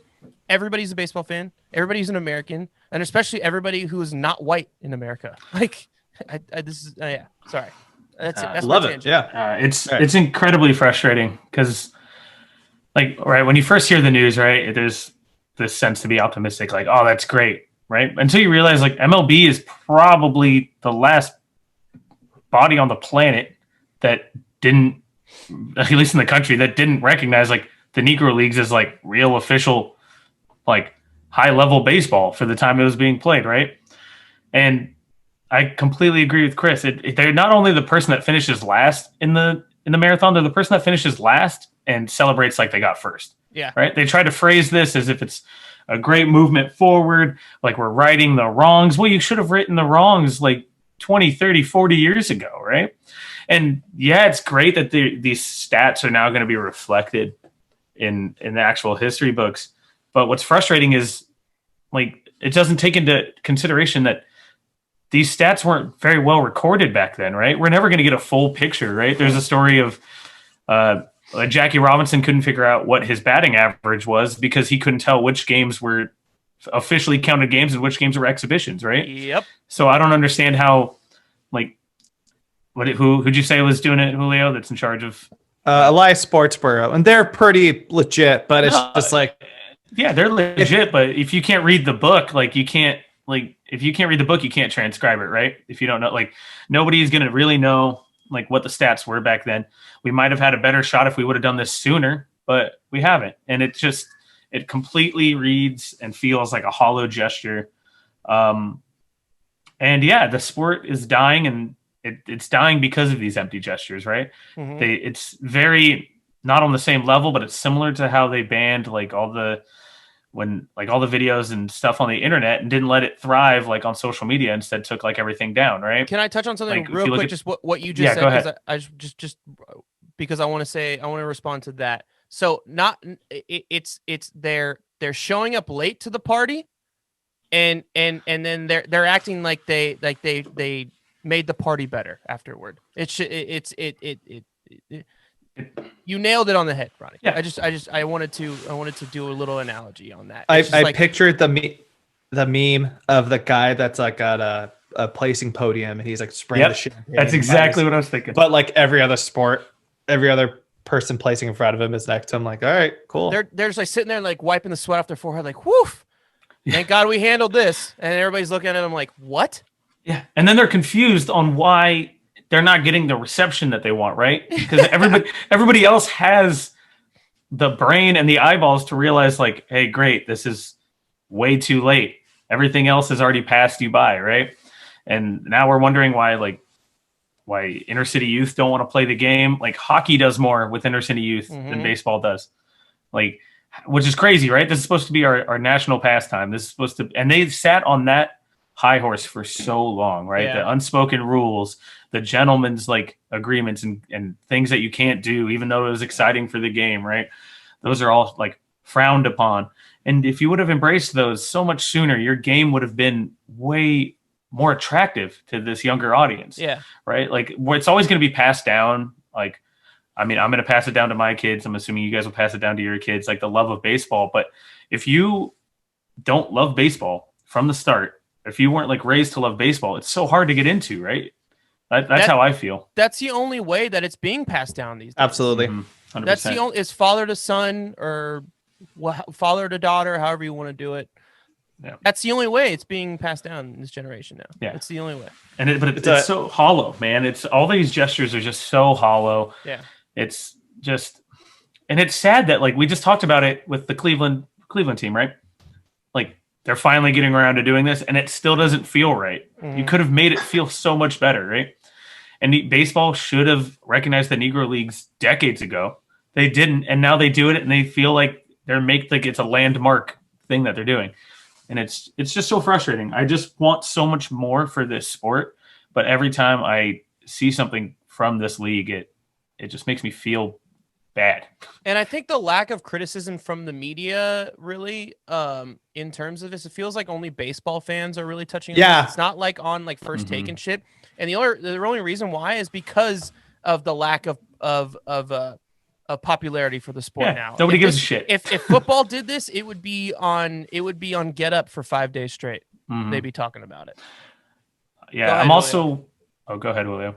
everybody who's a baseball fan, everybody who's an American, and especially everybody who is not white in America. Like, sorry. That's it. That's love it. Yeah. It's incredibly frustrating because, like, right, when you first hear the news, right, there's this sense to be optimistic, like, oh, that's great, right? Until you realize, like, MLB is probably the last body on the planet that didn't, at least in the country, that didn't recognize, like, the Negro Leagues as, like, real official, like, high-level baseball for the time it was being played, right? And I completely agree with Chris. They're not only the person that finishes last in the marathon, they're the person that finishes last and celebrates like they got first. Yeah. Right. They try to phrase this as if it's a great movement forward, like we're righting the wrongs. Well, you should have written the wrongs like 20, 30, 40 years ago. Right. And yeah, it's great that these stats are now going to be reflected in the actual history books. But what's frustrating is like it doesn't take into consideration that these stats weren't very well recorded back then, right? We're never going to get a full picture, right? There's a story of Jackie Robinson couldn't figure out what his batting average was because he couldn't tell which games were officially counted games and which games were exhibitions, right? Yep. So I don't understand how, like, who'd you say was doing it, Julio? That's in charge of Elias Sportsboro, and they're pretty legit, but it's just like, yeah, they're legit. But if you can't read the book, like you can't, like if you can't read the book, you can't transcribe it, right? If you don't know, like nobody's gonna really know like what the stats were back then. We might have had a better shot if we would have done this sooner, but we haven't, and it completely reads and feels like a hollow gesture. And yeah, the sport is dying, and it's dying because of these empty gestures, right? Mm-hmm. It's very not on the same level, but it's similar to how they banned like all the videos and stuff on the internet and didn't let it thrive like on social media. Instead, took like everything down, right? Can I touch on something like, real quick? Just what you just said, because I just because I want to respond to that. So it's they're showing up late to the party, and then they're acting like they made the party better afterward. You nailed it on the head, Ronnie. Yeah. I wanted to do a little analogy on that. I pictured the meme of the guy that's like got a placing podium and he's like spraying the champagne. That's exactly what I was thinking. But like every other sport, every other person placing in front of him is next to him. Like, all right, cool. They're just like sitting there like wiping the sweat off their forehead, like, woof. Thank God we handled this. And everybody's looking at them like, what? Yeah. And then they're confused on why they're not getting the reception that they want, right? Because everybody else has the brain and the eyeballs to realize like, hey, great, this is way too late. Everything else has already passed you by, right? And now we're wondering why inner city youth don't want to play the game. Like hockey does more with inner city youth than baseball does. Like, which is crazy, right? This is supposed to be our national pastime. This is supposed to, and they sat on that high horse for so long, right? Yeah. The unspoken rules, the gentleman's like agreements and things that you can't do, even though it was exciting for the game, right? Those are all like frowned upon. And if you would have embraced those so much sooner, your game would have been way more attractive to this younger audience. Yeah. Right. Like it's always going to be passed down. Like, I mean, I'm going to pass it down to my kids. I'm assuming you guys will pass it down to your kids, like the love of baseball. But if you don't love baseball from the start, if you weren't like raised to love baseball, it's so hard to get into, right? That's how I feel. That's the only way that it's being passed down these days. Absolutely. 100%. That's the only, is father to son or father to daughter, however you want to do it. Yeah. That's the only way it's being passed down in this generation now. Yeah. It's the only way. And it's so hollow, man. It's all these gestures are just so hollow. Yeah. It's just, and it's sad that like we just talked about it with the Cleveland team, right? Like they're finally getting around to doing this and it still doesn't feel right. Mm-hmm. You could have made it feel so much better, right? And baseball should have recognized the Negro Leagues decades ago. They didn't, and now they do it and they feel like it's a landmark thing that they're doing. And it's just so frustrating. I just want so much more for this sport, but every time I see something from this league, it just makes me feel bad. And I think the lack of criticism from the media really, in terms of this, it feels like only baseball fans are really touching on this. It's not like on like First Take and shit. And the only reason why is because of the lack of popularity for the sport now. Nobody gives a shit. If football did this, it would be on Get Up for 5 days straight. Mm-hmm. They'd be talking about it. Yeah, I'm also. Oh, go ahead, Julio.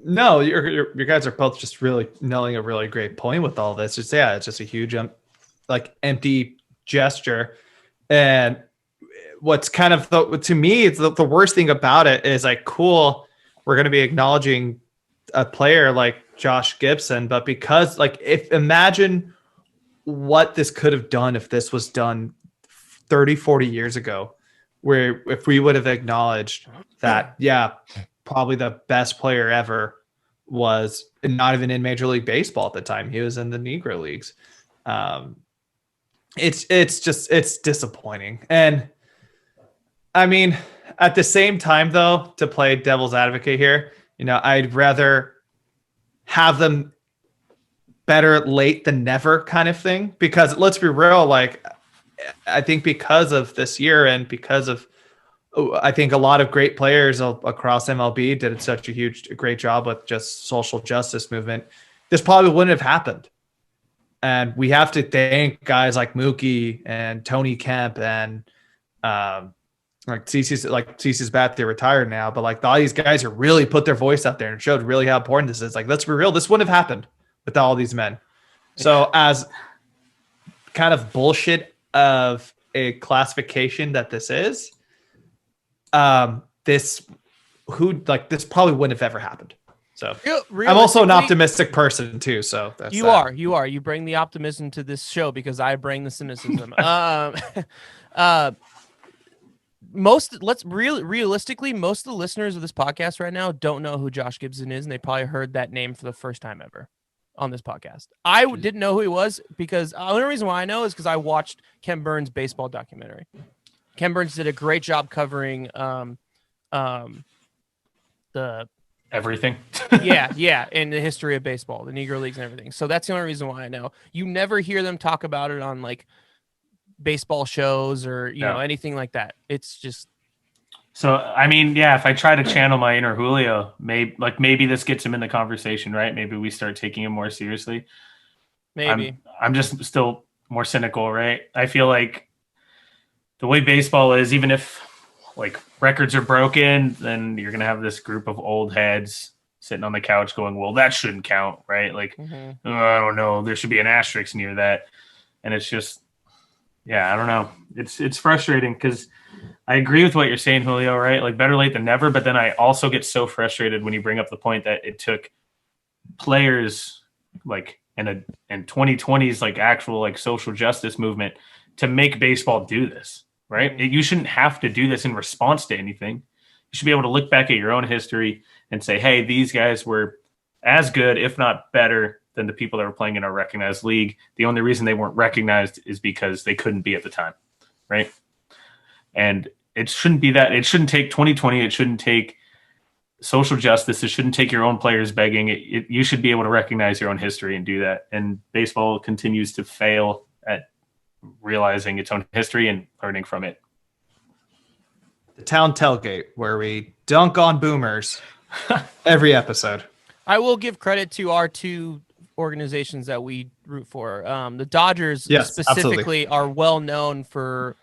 No, your guys are both just really nailing a really great point with all this. It's just a huge empty gesture. And what's kind of to me, it's the worst thing about it is like, cool, we're going to be acknowledging a player like Josh Gibson, but because imagine what this could have done if this was done 30, 40 years ago, where if we would have acknowledged that, probably the best player ever was not even in Major League Baseball at the time. He was in the Negro Leagues. It's disappointing. And I mean, at the same time though, to play devil's advocate here, I'd rather have them better late than never kind of thing, because let's be real, like I think because of this year and because of I think a lot of great players across MLB did such a great job with just social justice movement, this probably wouldn't have happened. And we have to thank guys like Mookie and Tony Kemp and like CC's bat, they're retired now, but like all these guys who really put their voice out there and showed really how important this is. Like, let's be real, this wouldn't have happened without all these men. So as kind of bullshit of a classification that this is, this probably wouldn't have ever happened. So I'm also an optimistic person too. So that's you bring the optimism to this show because I bring the cynicism. Realistically, most of the listeners of this podcast right now don't know who Josh Gibson is, and they probably heard that name for the first time ever on this podcast. I didn't know who he was because the only reason why I know is because I watched Ken Burns' baseball documentary. Ken Burns did a great job covering the everything. yeah, in the history of baseball, the Negro Leagues and everything. So that's the only reason why I know. You never hear them talk about it on like baseball shows or you know anything like that. It's just so I mean, yeah, if I try to channel my inner Julio, maybe this gets him in the conversation, right? Maybe we start taking him more seriously. Maybe. I'm just still more cynical, right? I feel like the way baseball is, even if like records are broken, then you're going to have this group of old heads sitting on the couch going, well, that shouldn't count, right? Like, I don't know, there should be an asterisk near that. And it's just, yeah, I don't know. It's frustrating because I agree with what you're saying, Julio, right? Like better late than never. But then I also get so frustrated when you bring up the point that it took players like in 2020's like actual like social justice movement to make baseball do this. Right? You shouldn't have to do this in response to anything. You should be able to look back at your own history and say, hey, these guys were as good, if not better, than the people that were playing in our recognized league. The only reason they weren't recognized is because they couldn't be at the time. Right? And it shouldn't be that. It shouldn't take 2020. It shouldn't take social justice. It shouldn't take your own players begging. You should be able to recognize your own history and do that. And baseball continues to fail at realizing its own history and learning from it. The town tailgate, where we dunk on boomers every episode. I will give credit to our two organizations that we root for. The Dodgers specifically are well known for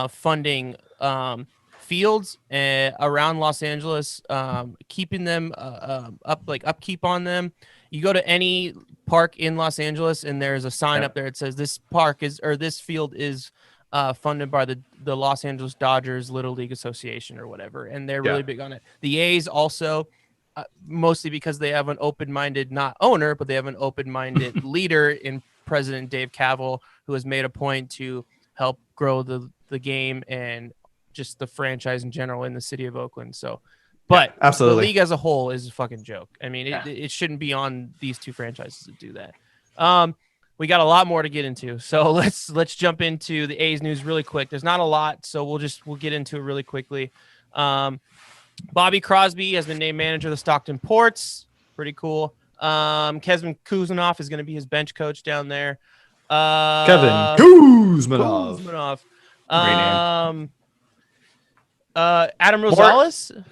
funding fields around Los Angeles, keeping them upkeep on them. You go to any park in Los Angeles and there's a sign up there that says this field is funded by the Los Angeles Dodgers Little League Association or whatever, and they're really big on it. The A's also, mostly because they have an open-minded, not owner, but they have an open-minded leader in President Dave Kaval, who has made a point to help grow the game and just the franchise in general in the city of Oakland. So, but absolutely, the league as a whole is a fucking joke. I mean, it shouldn't be on these two franchises to do that. We got a lot more to get into, so let's jump into the A's news really quick. There's not a lot, so we'll get into it really quickly. Bobby Crosby has been named manager of the Stockton Ports. Pretty cool. Kevin Kuzminoff is going to be his bench coach down there. Kevin Kuzminoff. Adam Rosales.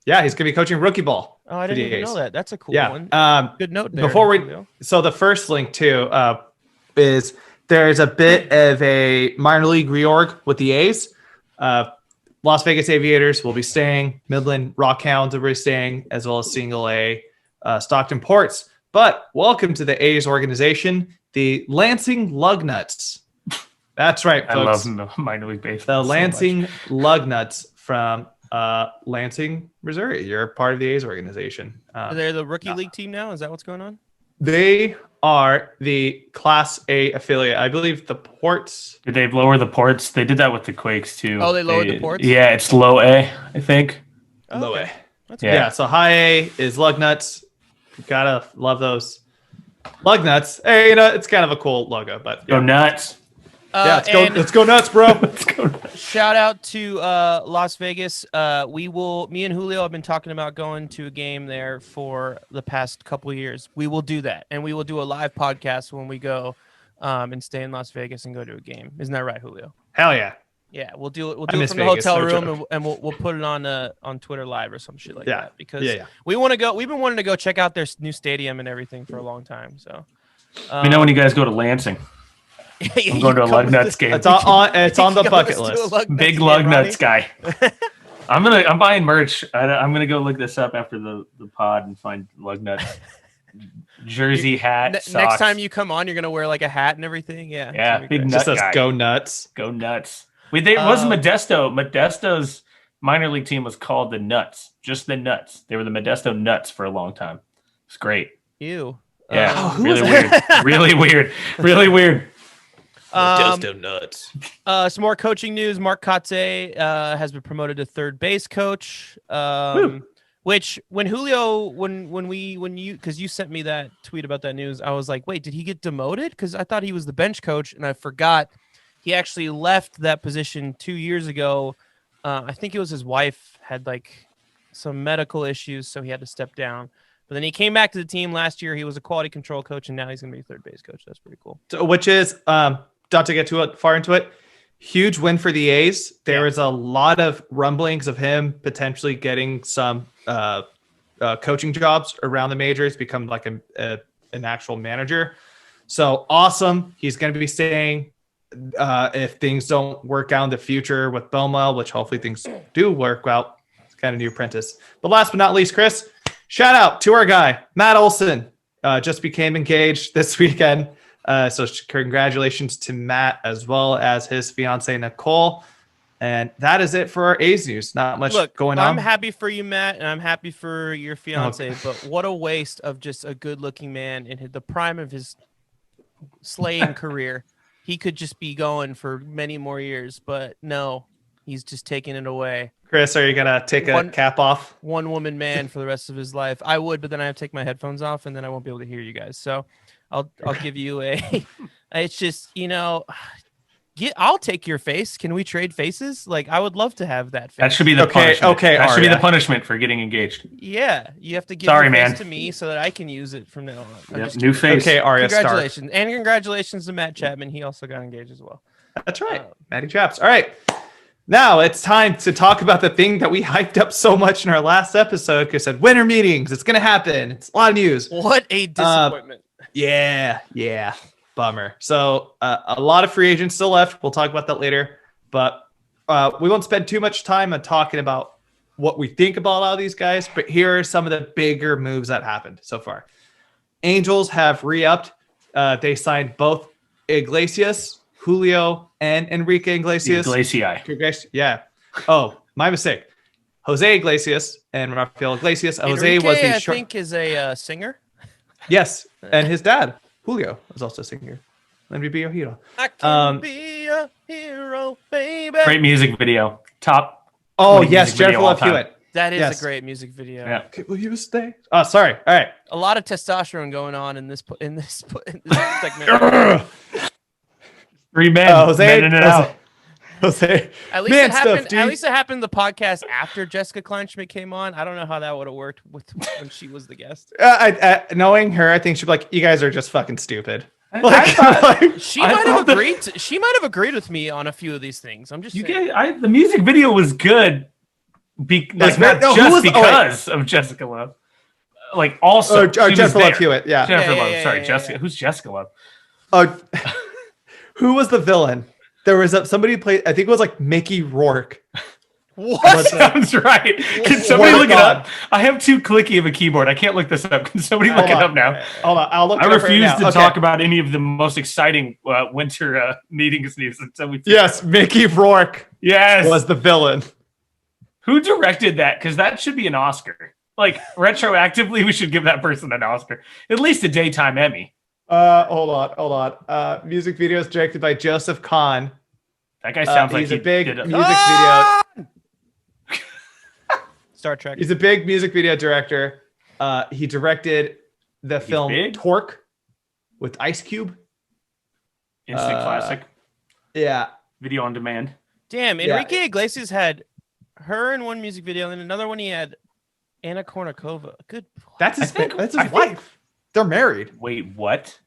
Yeah, he's going to be coaching rookie ball. Oh, I didn't even know that. That's a cool one. Good note there. So the first link too is there's a bit of a minor league reorg with the A's. Las Vegas Aviators will be staying. Midland Rockhounds will be staying, as well as Single A Stockton Ports. But welcome to the A's organization, the Lansing Lugnuts. That's right, folks. I love minor league baseball. The Lansing Lugnuts from Lansing, Missouri. You're a part of the A's organization. They're the rookie league team now? Is that what's going on? They are the Class A affiliate. I believe the Ports. Did they lower the Ports? They did that with the Quakes too. Oh, they lowered the Ports? Yeah, it's low A, I think. Oh, low A. That's yeah, so high A is Lugnuts. Gotta love those Lugnuts. Hey, it's kind of a cool logo, but go nuts. Let's go nuts, bro. Let's go nuts. shout out to Las Vegas. Me and Julio have been talking about going to a game there for the past couple of years. We will do that, and we will do a live podcast when we go and stay in Las Vegas and go to a game. Isn't that right, Julio? Hell yeah. Yeah, we'll do it. We'll do it from the hotel room, and we'll put it on Twitter Live or some shit like that. Because we want to go. We've been wanting to go check out their new stadium and everything for a long time. So, let me know when you guys go to Lansing. I'm going to a lug nuts game. It's on the bucket list. Big lug nuts guy. I'm buying merch. I'm gonna go look this up after the pod and find lug nuts. Jersey hat. Next time you come on, you're gonna wear like a hat and everything. Yeah. Big nut guy. Go nuts. Go nuts. It was Modesto. Modesto's minor league team was called the Nuts. Just the Nuts. They were the Modesto Nuts for a long time. It's great. Ew. Yeah. Really weird. Really weird. Really weird. Modesto Nuts. Some more coaching news. Mark Kotze has been promoted to third base coach. Which when Julio, because you sent me that tweet about that news, I was like, wait, did he get demoted? Because I thought he was the bench coach, and I forgot he actually left that position 2 years ago. I think it was his wife had like some medical issues, so he had to step down. But then he came back to the team last year. He was a quality control coach, and now he's going to be third base coach. That's pretty cool. So, which is, not to get too far into it, huge win for the A's. There is a lot of rumblings of him potentially getting some coaching jobs around the majors, become like an actual manager. So awesome. He's going to be staying. If things don't work out in the future with Beaumont, which hopefully things do work out, it's kind of new apprentice. But last but not least, Chris, shout out to our guy, Matt Olson. Just became engaged this weekend. So congratulations to Matt as well as his fiance, Nicole. And that is it for our A's news. Not much going on. I'm happy for you, Matt, and I'm happy for your fiance, but what a waste of just a good-looking man in the prime of his slaying career. He could just be going for many more years, but no, he's just taking it away. Chris, are you going to take a cap off? One-woman man for the rest of his life. I would, but then I have to take my headphones off, and then I won't be able to hear you guys. So I'll give you it's just, I'll take your face. Can we trade faces? Like, I would love to have that face. That should be the punishment. Okay, that should be the punishment for getting engaged. Yeah, you have to give your face to me so that I can use it from now on. Yep, new face. Okay, Arya. Congratulations. Stark. And congratulations to Matt Chapman. He also got engaged as well. That's right. Matty Chaps. All right. Now it's time to talk about the thing that we hyped up so much in our last episode because said winter meetings. It's going to happen. It's a lot of news. What a disappointment. Yeah. Bummer. So a lot of free agents still left. We'll talk about that later. But we won't spend too much time on talking about what we think about all these guys. But here are some of the bigger moves that happened so far. Angels have re-upped. They signed both Iglesias, Julio, and Enrique Iglesias. Yeah. Oh, my mistake. Jose Iglesias and Rafael Iglesias. Enrique, I think, is a singer. Yes, and his dad, Julio, was also a singer. Let me be your hero. I can be a hero, baby. Great music video. Top. Oh, yes, Jennifer Love Hewitt. That is a great music video. Yeah. Will you stay? Oh, sorry. All right. A lot of testosterone going on in this segment. Three men. Jose. Out. Jose. At least it happened the podcast after Jessica Kleinschmidt came on. I don't know how that would have worked when she was the guest. Knowing her, I think she'd be like, "You guys are just fucking stupid." She might have agreed with me on a few of these things. I'm just saying. The music video was good. Because of Jessica Love. Like also Jennifer Love Hewitt. Yeah. Jennifer Love. Sorry, Jessica. Who's Jessica Love? Who was the villain? There was somebody who played, I think it was like Mickey Rourke. What? Sounds right. Can somebody look it up? I have too clicky of a keyboard. I can't look this up. Can somebody look it up now? Hold on. I'll look it up. I refuse to talk about any of the most exciting winter meetings news until we. Yes, Mickey Rourke. Yes, was the villain. Who directed that? Because that should be an Oscar. Like retroactively, we should give that person an Oscar, at least a daytime Emmy. Hold on. Music video is directed by Joseph Kahn. That guy sounds like he's a big music video. Star Trek. He's a big music video director. He directed the film Torque with Ice Cube. Instant classic. Yeah. Video on demand. Damn, Enrique Iglesias had her in one music video, and then another one he had Anna Kournikova. Good. That's his wife. They're married. Wait, what?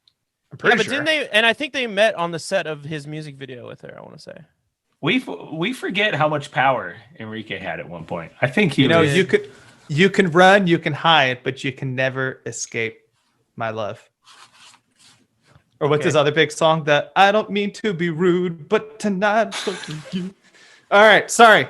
I'm pretty sure. Didn't they? And I think they met on the set of his music video with her. I want to say. We forget how much power Enrique had at one point. I think you can run, you can hide, but you can never escape my love. Or what's his other big song? That I don't mean to be rude, but tonight you. All right, sorry.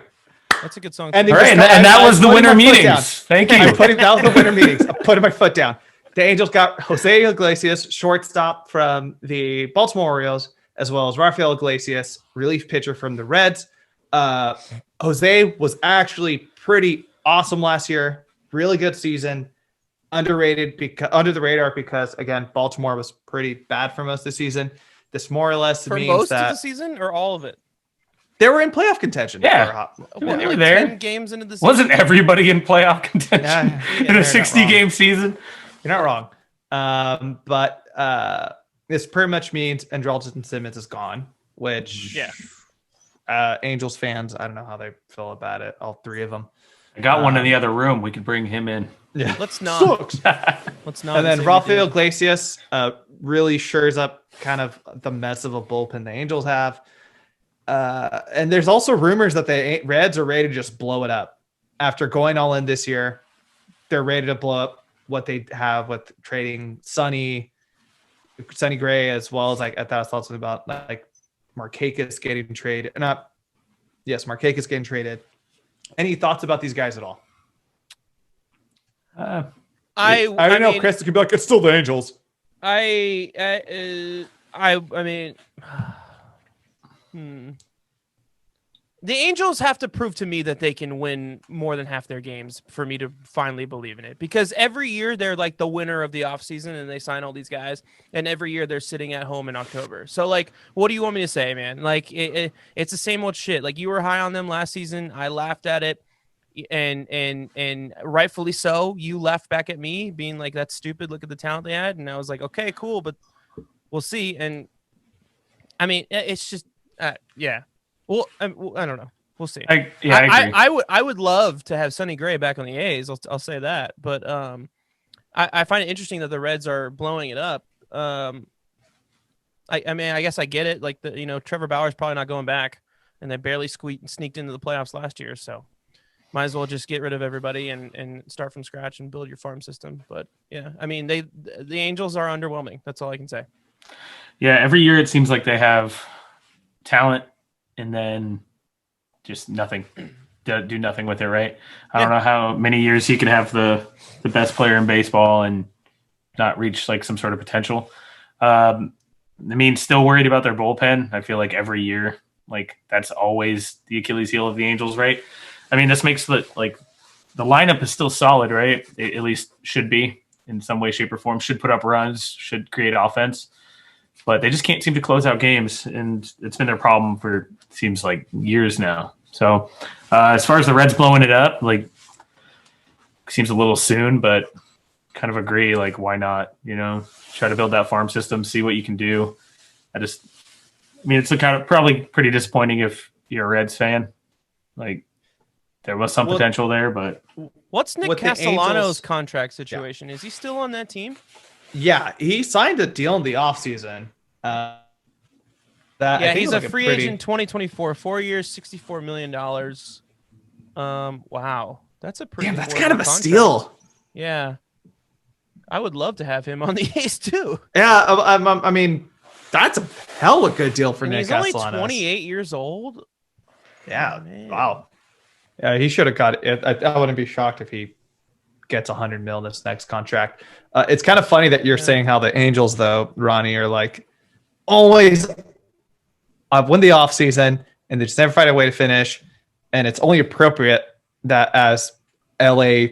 That's a good song. And that was the winter meetings. Thank you. That was the winter meetings. I'm putting my foot down. The Angels got Jose Iglesias, shortstop from the Baltimore Orioles, as well as Rafael Iglesias, relief pitcher from the Reds. Jose was actually pretty awesome last year. Really good season. Underrated because under the radar because again, Baltimore was pretty bad for most of the season. This more or less means most that of the season or all of it. They were in playoff contention. Yeah, they were there. 10 games into the season. Wasn't everybody in playoff contention in a 60-game season? You're not wrong. But this pretty much means Andrelton Simmons is gone, which Angels fans, I don't know how they feel about it. All three of them. I got one in the other room. We could bring him in. Yeah, let's not. Let's not. And then Rafael Iglesias really shores up kind of the mess of a bullpen the Angels have. And there's also rumors that the Reds are ready to just blow it up after going all in this year. They're ready to blow up what they have with trading Sonny Gray, as well as I thought I saw something about like Markakis getting traded. Markakis getting traded. Any thoughts about these guys at all? I know Chris could be like, it's still the Angels. I mean, the Angels have to prove to me that they can win more than half their games for me to finally believe in it. Because every year they're like the winner of the offseason and they sign all these guys. And every year they're sitting at home in October. So, like, what do you want me to say, man? Like, it's the same old shit. Like, you were high on them last season. I laughed at it. And rightfully so. You laughed back at me being like, that's stupid. Look at the talent they had. And I was like, okay, cool. But we'll see. And I mean, it's just, yeah. Well, I don't know. We'll see. I agree. I would love to have Sonny Gray back on the A's. I'll say that. But I find it interesting that the Reds are blowing it up. I mean, I guess I get it. Like Trevor Bauer's probably not going back, and they barely sneaked into the playoffs last year. So might as well just get rid of everybody and start from scratch and build your farm system. But yeah, I mean, the Angels are underwhelming. That's all I can say. Yeah, every year it seems like they have talent and then just nothing. Do nothing with it, right? I don't know how many years he can have the best player in baseball and not reach like some sort of potential. I mean, still worried about their bullpen. I feel like every year, like that's always the Achilles heel of the Angels, right? I mean, this makes the lineup is still solid, right? It at least should be in some way, shape, or form. Should put up runs, should create offense, but they just can't seem to close out games, and it's been their problem for seems like years now. So as far as the Reds blowing it up, like seems a little soon, but kind of agree. Like, why not? Try to build that farm system, see what you can do. I mean, it's kind of probably pretty disappointing if you're a Reds fan. Like, there was some potential there, but what's Nick Castellanos' contract situation? Is he still on that team? Yeah, he signed a deal in the offseason. He's a free agent 2024, 4 years, $64 million. Wow, that's a pretty. Damn, that's kind of a steal. Yeah, I would love to have him on the A's too. Yeah, I mean, that's a hell of a good deal for Nick Castellanos. He's only 28 years old. Yeah, wow. Yeah, he should have got it. I wouldn't be shocked if he gets $100 million this next contract. It's kind of funny that you're saying how the Angels, though, Ronnie, are like always win the offseason and they just never find a way to finish. And it's only appropriate that as LA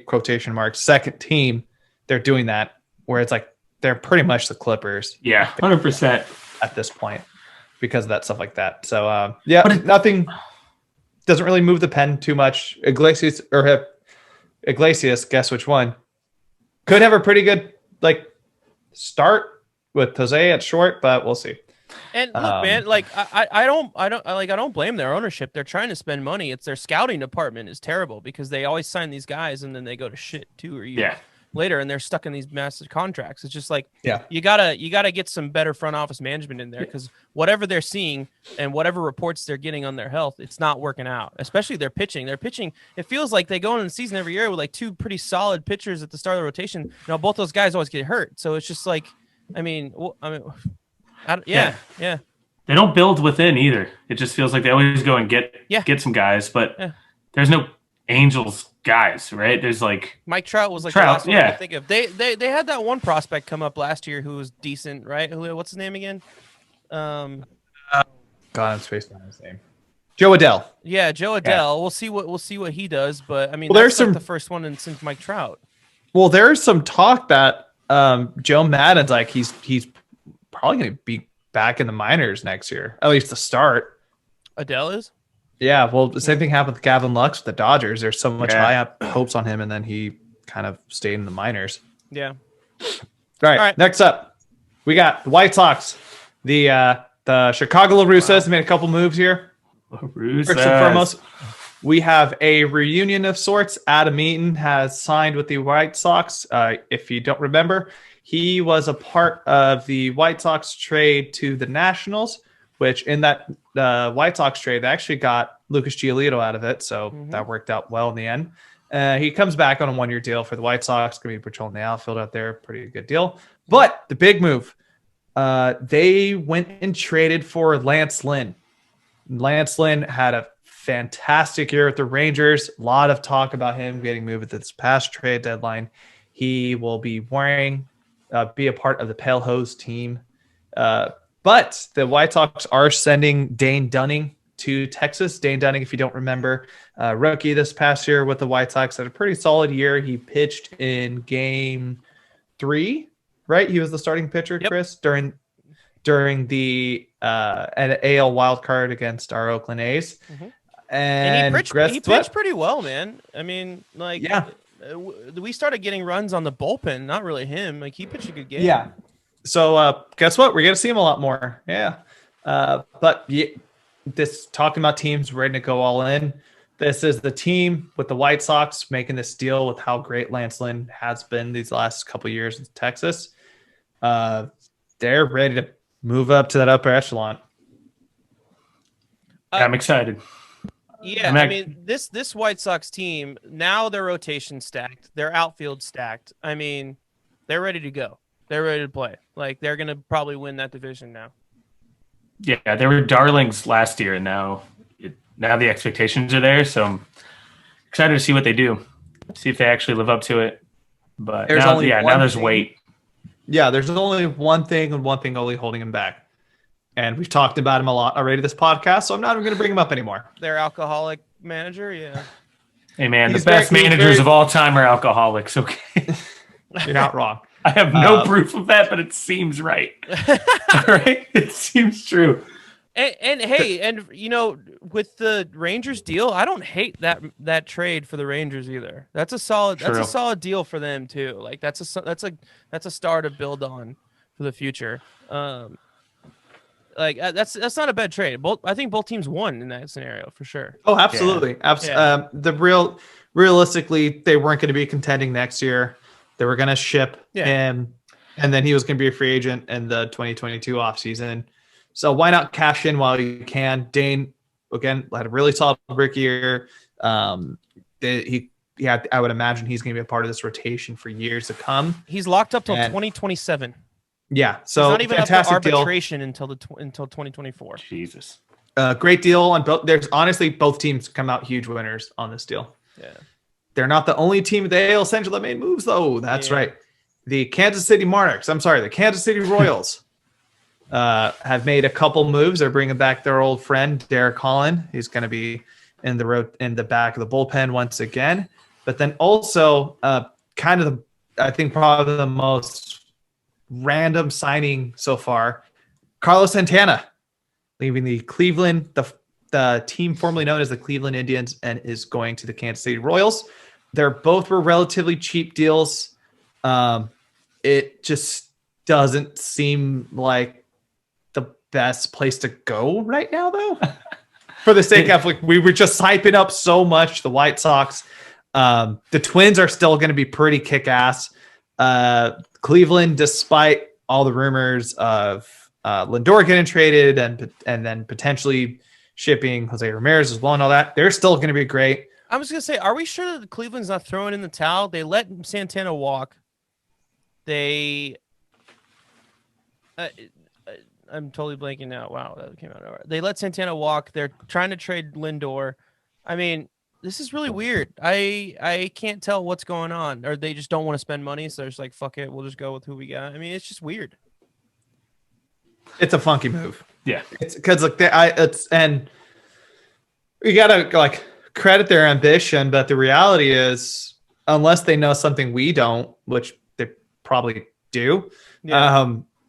quotation marks second team, they're doing that where it's like they're pretty much the Clippers. Yeah, 100% at this point because of that stuff like that. So nothing doesn't really move the pen too much. Iglesias, guess which one? Could have a pretty good start with Jose at short, but we'll see. And look, man, like I don't blame their ownership. They're trying to spend money. It's their scouting department is terrible because they always sign these guys and then they go to shit 2 or years later, and they're stuck in these massive contracts. It's just like you gotta get some better front office management in there because whatever they're seeing and whatever reports they're getting on their health, it's not working out. Especially their pitching. Their pitching, it feels like they go into the season every year with like 2 pretty solid pitchers at the start of the rotation. You know, both those guys always get hurt, so it's just like, yeah. They don't build within either. It just feels like they always go and get some guys, but there's no Angels guys, right? There's like Mike Trout was like the last one I could think of. They had that one prospect come up last year who was decent, right? Julio, what's his name again? God, I'm spacing on his name. Joe Adell. Yeah, Joe Adell. Yeah. We'll see what he does, but I mean, there's like the first one since Mike Trout. Well, there's some talk that Joe Maddon's like he's probably going to be back in the minors next year, at least to start. Adele is? Yeah, well, the same thing happened with Gavin Lux with the Dodgers. There's so much high up hopes on him, and then he kind of stayed in the minors. Yeah. All right. Next up, we got the White Sox. The Chicago LaRussas made a couple moves here. LaRussas. First and foremost, we have a reunion of sorts. Adam Eaton has signed with the White Sox. If you don't remember, he was a part of the White Sox trade to the Nationals, which in that White Sox trade, they actually got Lucas Giolito out of it. So that worked out well in the end. He comes back on a 1-year deal for the White Sox. Going to be patrolling the outfield out there. Pretty good deal. But the big move, they went and traded for Lance Lynn. Lance Lynn had a fantastic year with the Rangers. A lot of talk about him getting moved at this past trade deadline. He will be be a part of the Pale Hose team. But the White Sox are sending Dane Dunning to Texas. Dane Dunning, if you don't remember, rookie this past year with the White Sox, had a pretty solid year. He pitched in Game 3, right? He was the starting pitcher, Chris, during the an AL wild card against our Oakland A's. And he pitched pretty well, man. I mean, like, we started getting runs on the bullpen, not really him. Like, he pitched a good game. Yeah. So guess what? We're going to see him a lot more. Yeah. But this talking about teams ready to go all in. This is the team with the White Sox making this deal with how great Lance Lynn has been these last couple of years in Texas. They're ready to move up to that upper echelon. I'm excited. Yeah, I mean, this White Sox team, now their rotation stacked, their outfield stacked. I mean, they're ready to go. They're ready to play. Like, they're going to probably win that division now. Yeah, they were darlings last year, and now the expectations are there. So I'm excited to see what they do, see if they actually live up to it. But now there's weight. Yeah, there's only one thing and one thing only holding him back. And we've talked about him a lot already this podcast, so I'm not even going to bring him up anymore. Their alcoholic manager, yeah. Hey, man, the best managers of all time are alcoholics, okay? You're not wrong. I have no proof of that, but it seems right. All right? It seems true. And hey, and you know, with the Rangers deal, I don't hate that trade for the Rangers either. That's a solid deal for them too. Like that's a star to build on for the future. Like that's not a bad trade. I think both teams won in that scenario for sure. Oh, absolutely. Yeah. Realistically, they weren't going to be contending next year. They were going to ship him, and then he was going to be a free agent in the 2022 offseason. So why not cash in while you can? Dane, again, had a really solid rookie year. I would imagine he's going to be a part of this rotation for years to come. He's locked up till 2027. Yeah, so he's not even up to arbitration deal. until 2024. Jesus, great deal on both. There's honestly both teams come out huge winners on this deal. Yeah, they're not the only team at the AL Central that made moves though. That's right. The Kansas City Royals have made a couple moves. They're bringing back their old friend Derek Holland. He's going to be in the back of the bullpen once again. But then also, I think probably the most random signing so far, Carlos Santana, leaving the Cleveland, the team formerly known as the Cleveland Indians, and is going to the Kansas City Royals. Both were relatively cheap deals. It just doesn't seem like best place to go right now, though. For the sake of we were just hyping up so much the White Sox. The Twins are still going to be pretty kick-ass. Cleveland, despite all the rumors of Lindor getting traded and then potentially shipping Jose Ramirez as well and all that, they're still going to be great. I was going to say, are we sure that Cleveland's not throwing in the towel? They let Santana walk. I'm totally blanking now. Wow, that came out of nowhere. They let Santana walk. They're trying to trade Lindor. I mean, this is really weird. I can't tell what's going on. Or they just don't want to spend money, so they're just like, fuck it, we'll just go with who we got. I mean, it's just weird. It's a funky move. Yeah. It's because and you gotta credit their ambition, but the reality is, unless they know something we don't, which they probably do,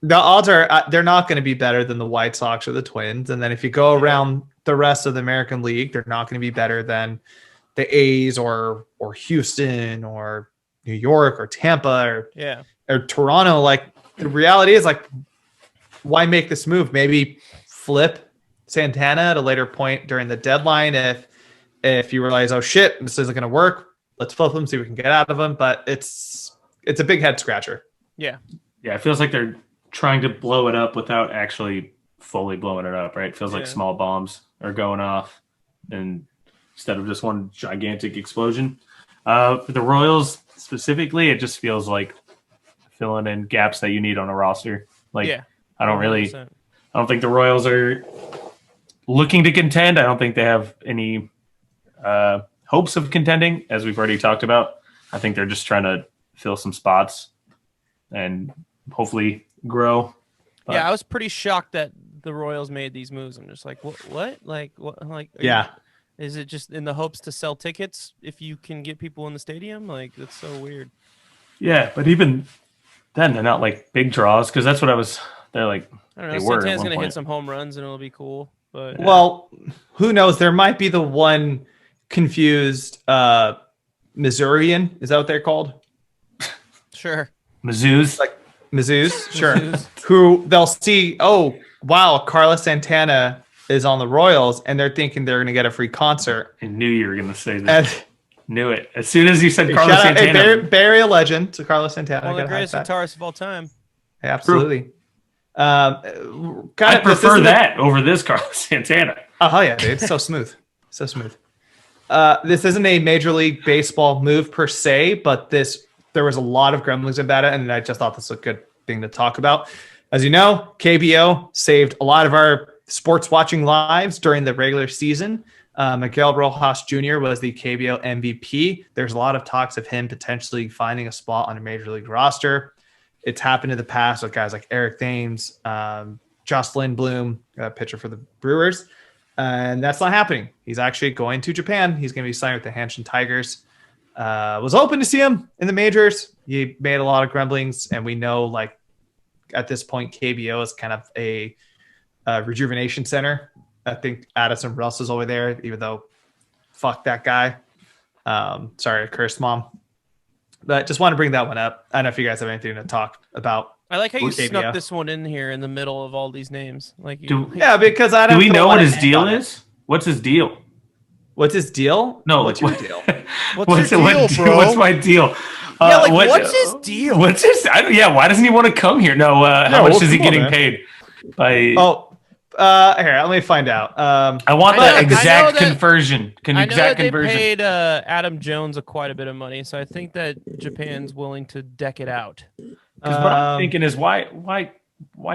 the odds are they're not going to be better than the White Sox or the Twins. And then if you go around the rest of the American League, they're not going to be better than the A's or Houston or New York or Tampa or Toronto. The reality is why make this move? Maybe flip Santana at a later point during the deadline if you realize, oh shit, this isn't going to work. Let's flip him, see what we can get out of him. But it's a big head scratcher. Yeah. Yeah, it feels like they're trying to blow it up without actually fully blowing it up, right? It feels like small bombs are going off and instead of just one gigantic explosion. For the Royals specifically, it just feels like filling in gaps that you need on a roster. I don't think the Royals are looking to contend. I don't think they have any hopes of contending, as we've already talked about. I think they're just trying to fill some spots and hopefully grow. But I was pretty shocked that the Royals made these moves. I'm just like, what? Is it just in the hopes to sell tickets if you can get people in the stadium? That's so weird. Yeah, but even then, they're not big draws because that's what they're like. I don't know. Santana's going to hit some home runs and it'll be cool. But well, who knows? There might be the one confused Missourian. Is that what they're called? Sure. Mizzou's. Mizzou's, sure. Who they'll see, oh, wow, Carlos Santana is on the Royals, and they're thinking they're going to get a free concert. I knew you were going to say that. Knew it. As soon as you said Carlos Santana. Bury a legend to Carlos Santana. One of the greatest guitarists of all time. Yeah, absolutely. I prefer that over this Carlos Santana. Oh, yeah, dude. So smooth. So smooth. This isn't a Major League Baseball move per se, but there was a lot of grumblings about it, and I just thought this was a good thing to talk about. As you know, KBO saved a lot of our sports watching lives during the regular season. Miguel Rojas Jr. was the KBO MVP. There's a lot of talks of him potentially finding a spot on a Major League roster. It's happened in the past with guys like Eric Thames, Jocelyn Bloom, pitcher for the Brewers, and that's not happening. He's actually going to Japan. He's going to be signed with the Hanshin Tigers. Was hoping to see him in the majors. He made a lot of grumblings, and we know at this point KBO is kind of a rejuvenation center. I think Addison Russ is over there, even though fuck that guy. Sorry, I cursed, Mom. But just want to bring that one up. I don't know if you guys have anything to talk about. I like how you snuck this one in here in the middle of all these names. Because I don't. Do we know what his deal is? What's his deal? What's his deal? No, what's your deal? What's your deal, bro? What's my deal? What's his deal? What's his? Why doesn't he want to come here? No, how much is he getting paid? Here, let me find out. I want the exact conversion. I know that they paid Adam Jones quite a bit of money, so I think that Japan's willing to deck it out. Because what I'm thinking is, why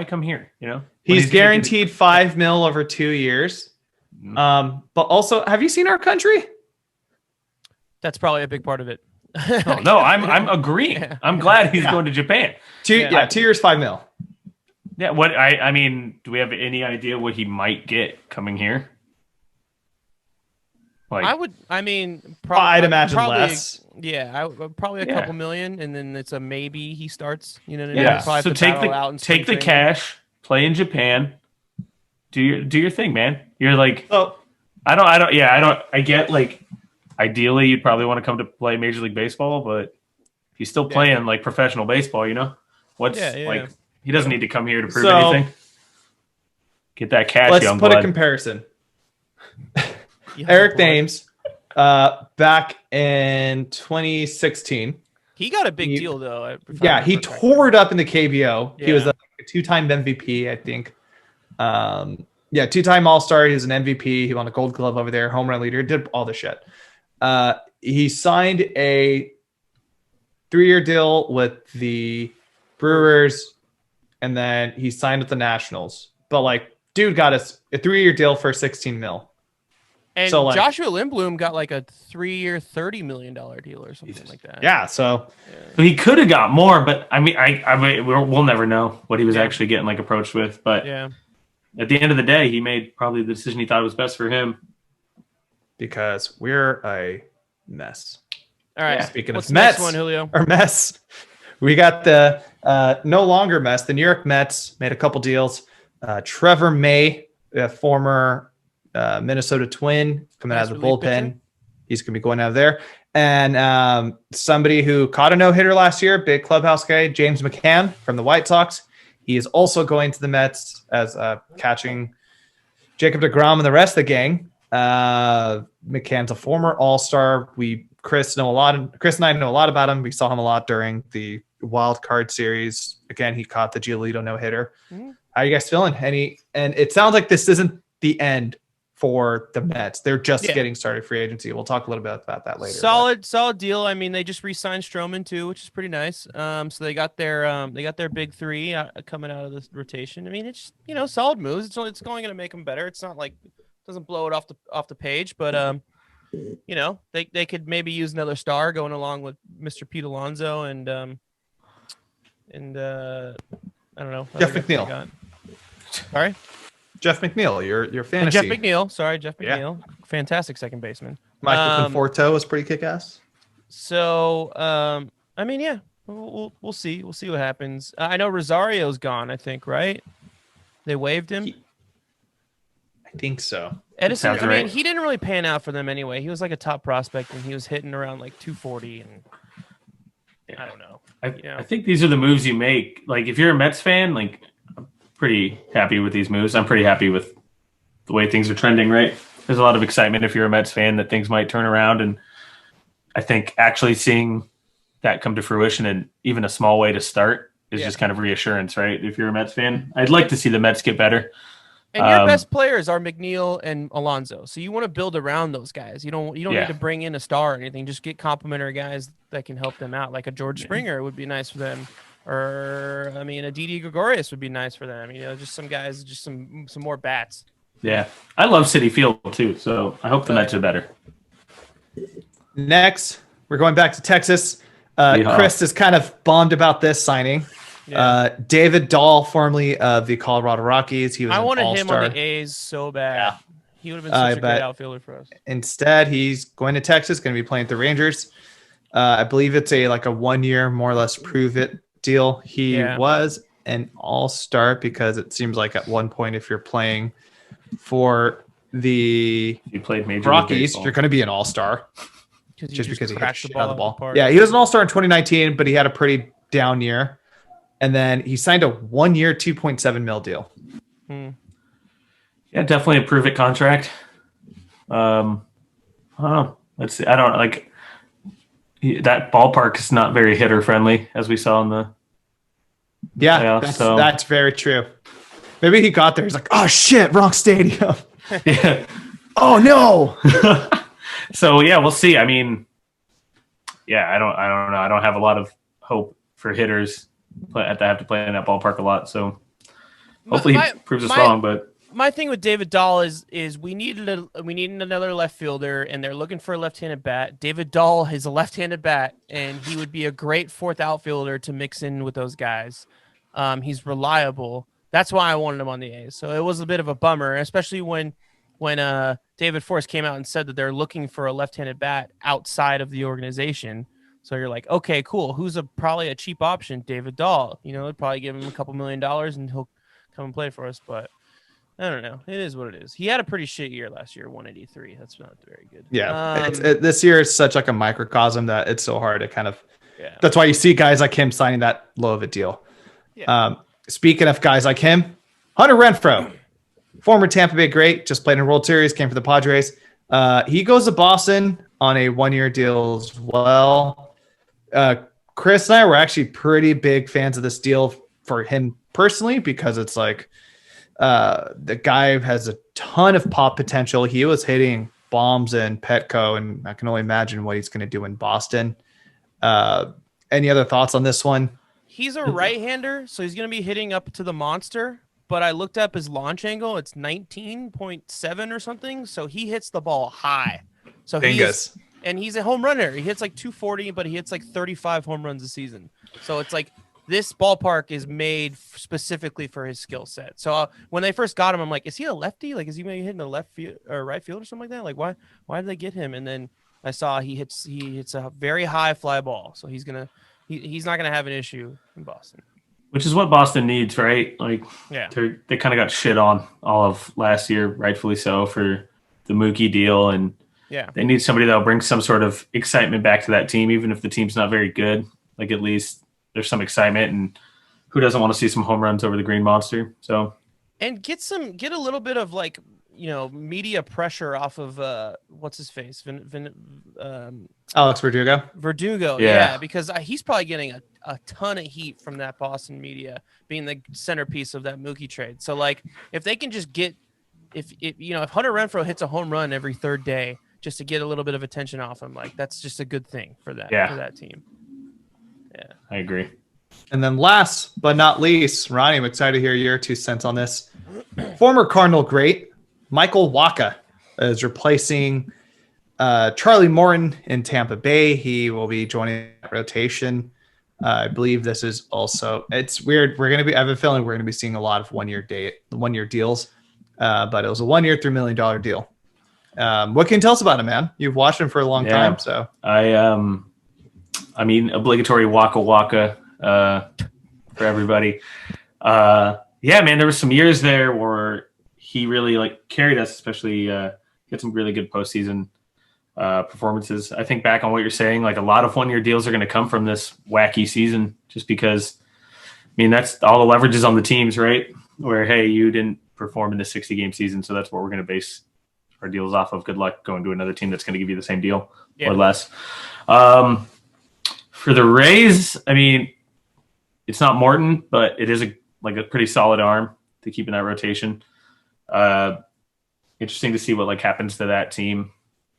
come here? He's guaranteed $5 million over 2 years. But also, have you seen our country? That's probably a big part of it. No, I'm agreeing. Yeah. I'm glad he's going to Japan. 2 years, $5 million. Yeah, what I mean, do we have any idea what he might get coming here? I'd imagine less. Yeah, probably a couple million, and then it's a maybe he starts. You know what I mean? Yeah. So take the cash, play in Japan, do your thing, man. You're I get ideally you'd probably want to come to play Major League Baseball, but if he's still playing professional baseball, he doesn't need to come here to prove anything. Get that cash, Let's young put blood. a comparison. Eric Thames, back in 2016. He got a big deal, though. He tore it up in the KBO. Yeah. He was a 2-time MVP, I think. 2-time All-Star. He was an MVP. He won a Gold Glove over there, home run leader, did all the shit. He signed a 3-year deal with the Brewers, and then he signed with the Nationals. But, like, dude got us a 3-year deal for $16 million. And so, like, Joshua Lindblom got like a 3-year, $30 million deal or something like that. Yeah, so he could have got more, but I mean, we'll never know what he was actually getting like approached with. But at the end of the day, he made probably the decision he thought was best for him. Because we're a mess. All right. Speaking of Mets, next one, Julio? Our mess. We got the no longer mess. The New York Mets made a couple deals. Trevor May, a former Minnesota Twin, coming out of the bullpen. Pitcher. He's going to be going out of there. And somebody who caught a no-hitter last year, big clubhouse guy, James McCann from the White Sox. He is also going to the Mets as catching Jacob deGrom and the rest of the gang. McCann's a former All-Star. Chris and I know a lot about him. We saw him a lot during the wild card series. Again, he caught the Giolito no-hitter. Mm-hmm. How are you guys feeling? And it sounds like this isn't the end for the Mets. They're just getting started free agency. We'll talk a little bit about that later. Solid deal. I mean, they just re-signed Stroman too, which is pretty nice. So they got their big three coming out of this rotation. I mean, it's solid moves. It's only going to make them better. It's not like doesn't blow it off the page, but they could maybe use another star going along with Mr. Pete Alonso and I don't know, Jeff McNeil. Sorry. Jeff McNeil, your fantasy. Jeff McNeil. Fantastic second baseman. Michael Conforto was pretty kick-ass. So, I mean, we'll see. We'll see what happens. I know Rosario's gone, I think, right? They waived him? I think so. Edison, I mean, he didn't really pan out for them anyway. He was like a top prospect, and he was hitting around like 240, and I don't know. I think these are the moves you make. Like, if you're a Mets fan, like, pretty happy with these moves. I'm pretty happy with the way things are trending, right? There's a lot of excitement if you're a Mets fan that things might turn around. And I think actually seeing that come to fruition in even a small way to start is just kind of reassurance, right? If you're a Mets fan, I'd like to see the Mets get better. And your best players are McNeil and Alonso. So you want to build around those guys. You don't need to bring in a star or anything. Just get complimentary guys that can help them out. Like a George Springer would be nice for them. Or, I mean, a Didi Gregorius would be nice for them. Just some guys, just some more bats. Yeah. I love Citi Field, too, so I hope the Mets are better. Next, we're going back to Texas. Chris is kind of bummed about this signing. Yeah. David Dahl, formerly of the Colorado Rockies. He was I wanted all-star. him on the A's so bad. Yeah. He would have been such a great outfielder for us. Instead, he's going to Texas, going to be playing with the Rangers. I believe it's a 1-year, more or less, prove it deal. He was an all-star because it seems like at one point, if you're playing for the Rockies, you're going to be an all-star just because he hit shit out of the ball. Yeah, he was an all-star in 2019, but he had a pretty down year. And then he signed a 1-year, $2.7 million deal. Yeah, definitely a prove it contract. I don't know. Let's see. I don't like. That ballpark is not very hitter friendly, as we saw in the playoffs, that's very true. Maybe he got there. He's like, "Oh shit, wrong stadium." Yeah. Oh no. So yeah, we'll see. I mean, I don't know. I don't have a lot of hope for hitters that have to play in that ballpark a lot. So hopefully he proves us wrong. But my thing with David Dahl is we need another left fielder, and they're looking for a left-handed bat. David Dahl is a left-handed bat, and he would be a great fourth outfielder to mix in with those guys. He's reliable. That's why I wanted him on the A's. So it was a bit of a bummer, especially when David Forrest came out and said that they're looking for a left-handed bat outside of the organization. So you're like, okay, cool. Who's probably a cheap option? David Dahl. They'd probably give him a couple $1 million, and he'll come and play for us. But I don't know. It is what it is. He had a pretty shit year last year, 183. That's not very good. Yeah. This year is such like a microcosm that it's so hard to kind of – that's why you see guys like him signing that low of a deal. Yeah. Speaking of guys like him, Hunter Renfroe. former Tampa Bay great, just played in a World Series, came for the Padres. He goes to Boston on a 1-year deal as well. Chris and I were actually pretty big fans of this deal for him personally because it's like the guy has a ton of pop potential. He was hitting bombs in Petco, and I can only imagine what he's going to do in Boston. Any other thoughts on this one? He's a right-hander, so he's going to be hitting up to the monster. But I looked up his launch angle. It's 19.7 or something. So he hits the ball high. So he's a home runner. He hits like 240, but he hits like 35 home runs a season. So it's like this ballpark is made specifically for his skill set. So when they first got him, I'm like, is he a lefty? Like, is he maybe hitting a left field or right field or something like that? Like, why did they get him? And then I saw he hits a very high fly ball. So he's not gonna have an issue in Boston. Which is what Boston needs, right? Like, yeah, they kind of got shit on all of last year, rightfully so, for the Mookie deal, and they need somebody that'll bring some sort of excitement back to that team, even if the team's not very good. Like, at least there's some excitement, and who doesn't want to see some home runs over the Green Monster? So, and get a little bit of like, media pressure off of what's his face, Alex Verdugo. Yeah, because he's probably getting a ton of heat from that Boston media, being the centerpiece of that Mookie trade. So like, if they can just get, if Hunter Renfroe hits a home run every third day just to get a little bit of attention off him, like that's just a good thing for that team. Yeah, I agree. And then last but not least, Ronnie, I'm excited to hear your 2 cents on this. Former Cardinal great Michael Wacha is replacing Charlie Morton in Tampa Bay. He will be joining that rotation. I believe this is also, it's weird. I have a feeling we're going to be seeing a lot of 1-year deals, but it was a 1-year, $3 million deal. What can you tell us about him, man? You've watched him for a long time. So I mean, obligatory Waka for everybody. Yeah, man, there were some years there where he really like carried us, especially get some really good postseason performances. I think back on what you're saying, like a lot of 1-year deals are going to come from this wacky season, just because, I mean, that's all the leverage is on the teams, right? Where, hey, you didn't perform in the 60-game season, so that's what we're going to base our deals off of. Good luck going to another team that's going to give you the same deal or less. For the Rays, I mean, it's not Morton, but it is a pretty solid arm to keep in that rotation. Interesting to see what happens to that team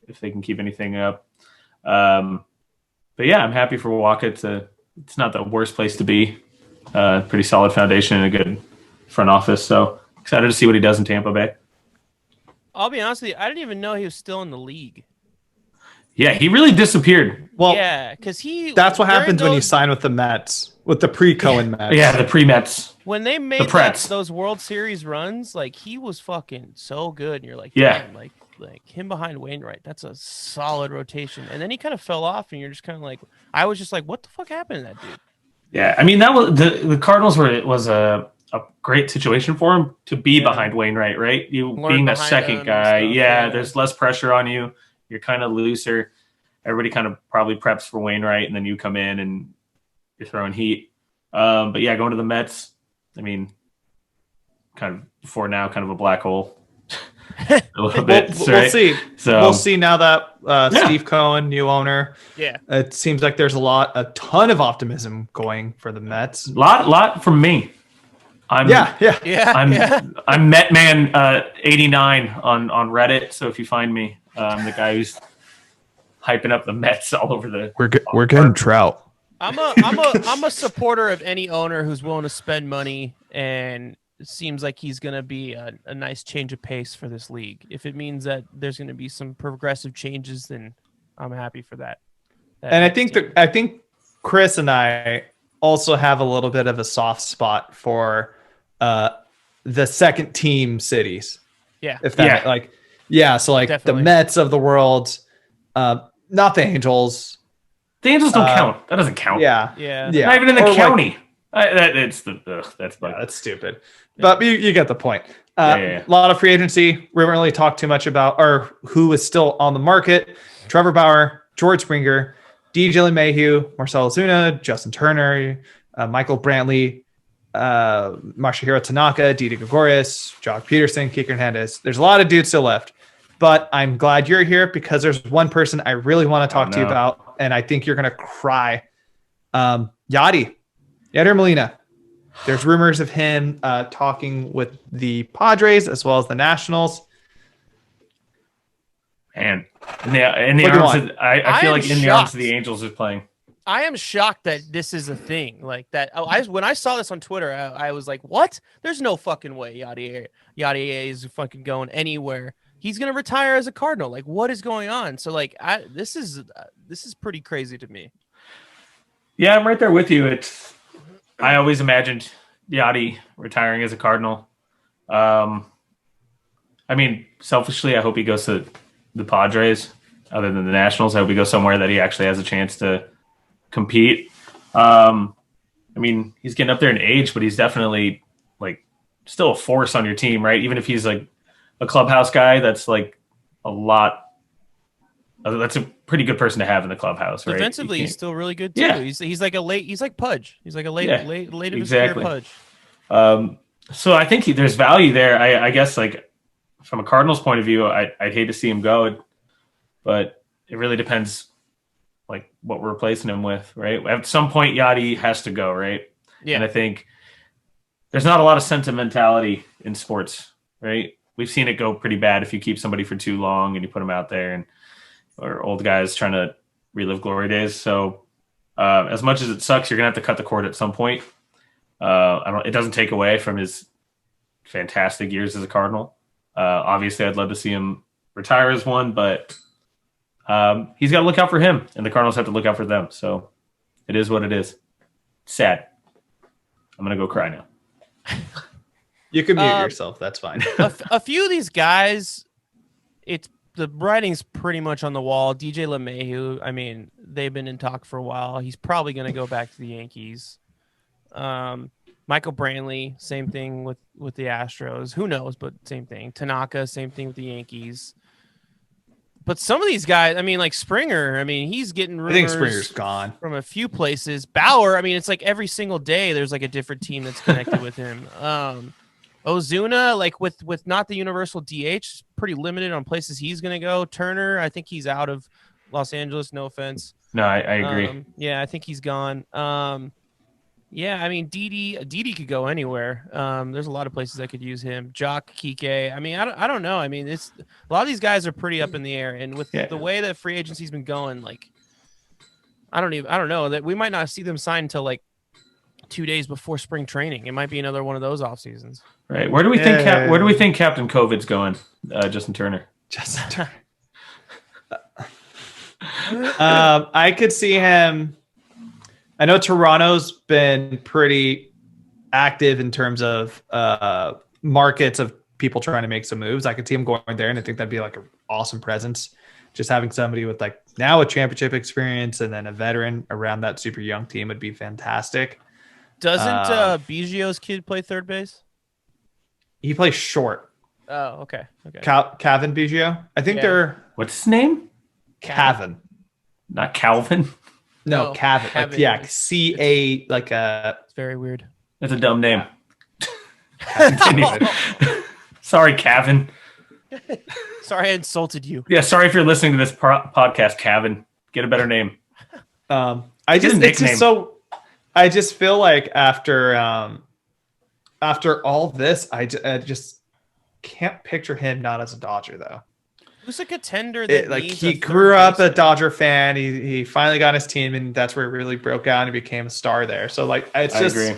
if they can keep anything up. But yeah, I'm happy for Wacha. It's not the worst place to be. Pretty solid foundation and a good front office. So excited to see what he does in Tampa Bay. I'll be honest with you, I didn't even know he was still in the league. Yeah, he really disappeared. Well, yeah, because that's what happens when you sign with the Mets, with the pre-Cohen Mets. Yeah, the pre-Mets. When they made those World Series runs, like he was fucking so good, and you're like, like him behind Wainwright, that's a solid rotation. And then he kind of fell off, and you're just kind of like, I was just like, what the fuck happened to that dude? Yeah, I mean that was the Cardinals was a great situation for him to be behind Wainwright, right? You being that second guy, there's less pressure on you. You're kind of looser. Everybody kind of probably preps for Wainwright, and then you come in and you're throwing heat. But yeah, going to the Mets, I mean, kind of before now, kind of a black hole. A little bit. We'll see. So we'll see now that Steve Cohen, new owner. Yeah, it seems like there's a ton of optimism going for the Mets. Lot from me. I'm Metman 89 on Reddit. So if you find me, I'm the guy who's hyping up the Mets all over the. We're getting Trout. I'm a supporter of any owner who's willing to spend money, and it seems like he's going to be a nice change of pace for this league. If it means that there's going to be some progressive changes, then I'm happy for that. And I think Chris and I also have a little bit of a soft spot for the second team cities. Yeah. If that so like definitely. The Mets of the world, not the Angels. The Angels don't count. That doesn't count. Yeah. Not even in the county. That's stupid. But you get the point. A lot of free agency. We haven't really talked too much about or who is still on the market. Trevor Bauer, George Springer, DJ LeMahieu, Marcell Ozuna, Justin Turner, Michael Brantley, Masahiro Tanaka, Didi Gregorius, Jock Peterson, Kike Hernandez. There's a lot of dudes still left. But I'm glad you're here because there's one person I really want to talk to you about, and I think you're going to cry. Yadier Molina. There's rumors of him talking with the Padres as well as the Nationals. And in the arms of, I feel like in the arms of the Angels is playing. I am shocked that this is a thing like that. When I saw this on Twitter, I was like, "What? There's no fucking way Yadier is fucking going anywhere. He's gonna retire as a Cardinal. Like, what is going on?" So, like, this is pretty crazy to me. Yeah, I'm right there with you. I always imagined Yachty retiring as a Cardinal. I mean, selfishly, I hope he goes to the Padres, other than the Nationals. I hope he goes somewhere that he actually has a chance to compete. I mean, he's getting up there in age, but he's definitely like still a force on your team, right? Even if he's like a clubhouse guy, that's like a lot. That's a pretty good person to have in the clubhouse, right? Defensively, he's still really good too. Yeah. He's like Pudge. He's like a late exactly. Pudge. So I think there's value there. I guess like from a Cardinals point of view, I'd hate to see him go, but it really depends like what we're replacing him with, right? At some point, Yachty has to go, right? Yeah. And I think there's not a lot of sentimentality in sports, right? We've seen it go pretty bad if you keep somebody for too long and you put them out there, or old guys trying to relive glory days. So as much as it sucks, you're gonna have to cut the cord at some point. It doesn't take away from his fantastic years as a Cardinal. Obviously, I'd love to see him retire as one, but he's got to look out for him, and the Cardinals have to look out for them. So it is what it is. Sad. I'm gonna go cry now. You can mute yourself. That's fine. a few of these guys, the writing's pretty much on the wall. DJ LeMahieu, I mean, they've been in talk for a while. He's probably going to go back to the Yankees. Michael Brantley, same thing with the Astros. Who knows, but same thing. Tanaka, same thing with the Yankees. But some of these guys, I mean, like Springer, I mean, he's getting rumors. I think Springer's gone from a few places. Bauer, I mean, it's like every single day there's like a different team that's connected with him. Ozuna, like with not the universal DH, pretty limited on places he's going to go. Turner, I think he's out of Los Angeles. No offense. No, I agree. Yeah, I think he's gone. Yeah, I mean, Didi could go anywhere. There's a lot of places that could use him. Jock, Kike. I mean, I don't know. I mean, a lot of these guys are pretty up in the air, and with the way that free agency's been going, like, I don't know that we might not see them sign until like 2 days before spring training. It might be another one of those off seasons. Right. Where do we think Captain COVID's going? Justin Turner. Justin Turner. I could see him. I know Toronto's been pretty active in terms of markets of people trying to make some moves. I could see him going there, and I think that'd be like an awesome presence. Just having somebody with like now a championship experience and then a veteran around that super young team would be fantastic. Doesn't Biggio's kid play third base? He plays short. Oh, okay. Cavan Biggio. I think they're... What's his name? Cavan. Not Calvin? No, Cavan. Like, yeah, C-A, like a... It's very weird. That's a dumb name. Sorry, Cavan. Sorry I insulted you. Yeah, sorry if you're listening to this podcast, Cavan. Get a better name. I just feel like after all this, I just can't picture him not as a Dodger though. Who's a contender that like he grew up a Dodger fan. He finally got his team, and that's where he really broke out and became a star there. So like I agree.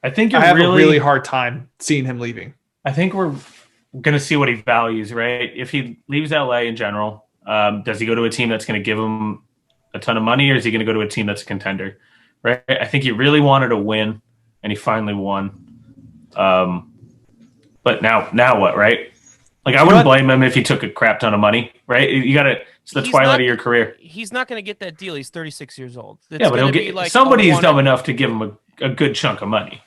I think I have a really hard time seeing him leaving. I think we're going to see what he values, right? If he leaves LA in general, does he go to a team that's going to give him a ton of money, or is he going to go to a team that's a contender? Right? I think he really wanted to win, and he finally won. But now what, right? Like, I wouldn't blame him if he took a crap ton of money, right? You got to. It's the twilight of your career. He's not going to get that deal. He's 36 years old. But he'll get like somebody's dumb enough to give him a good chunk of money.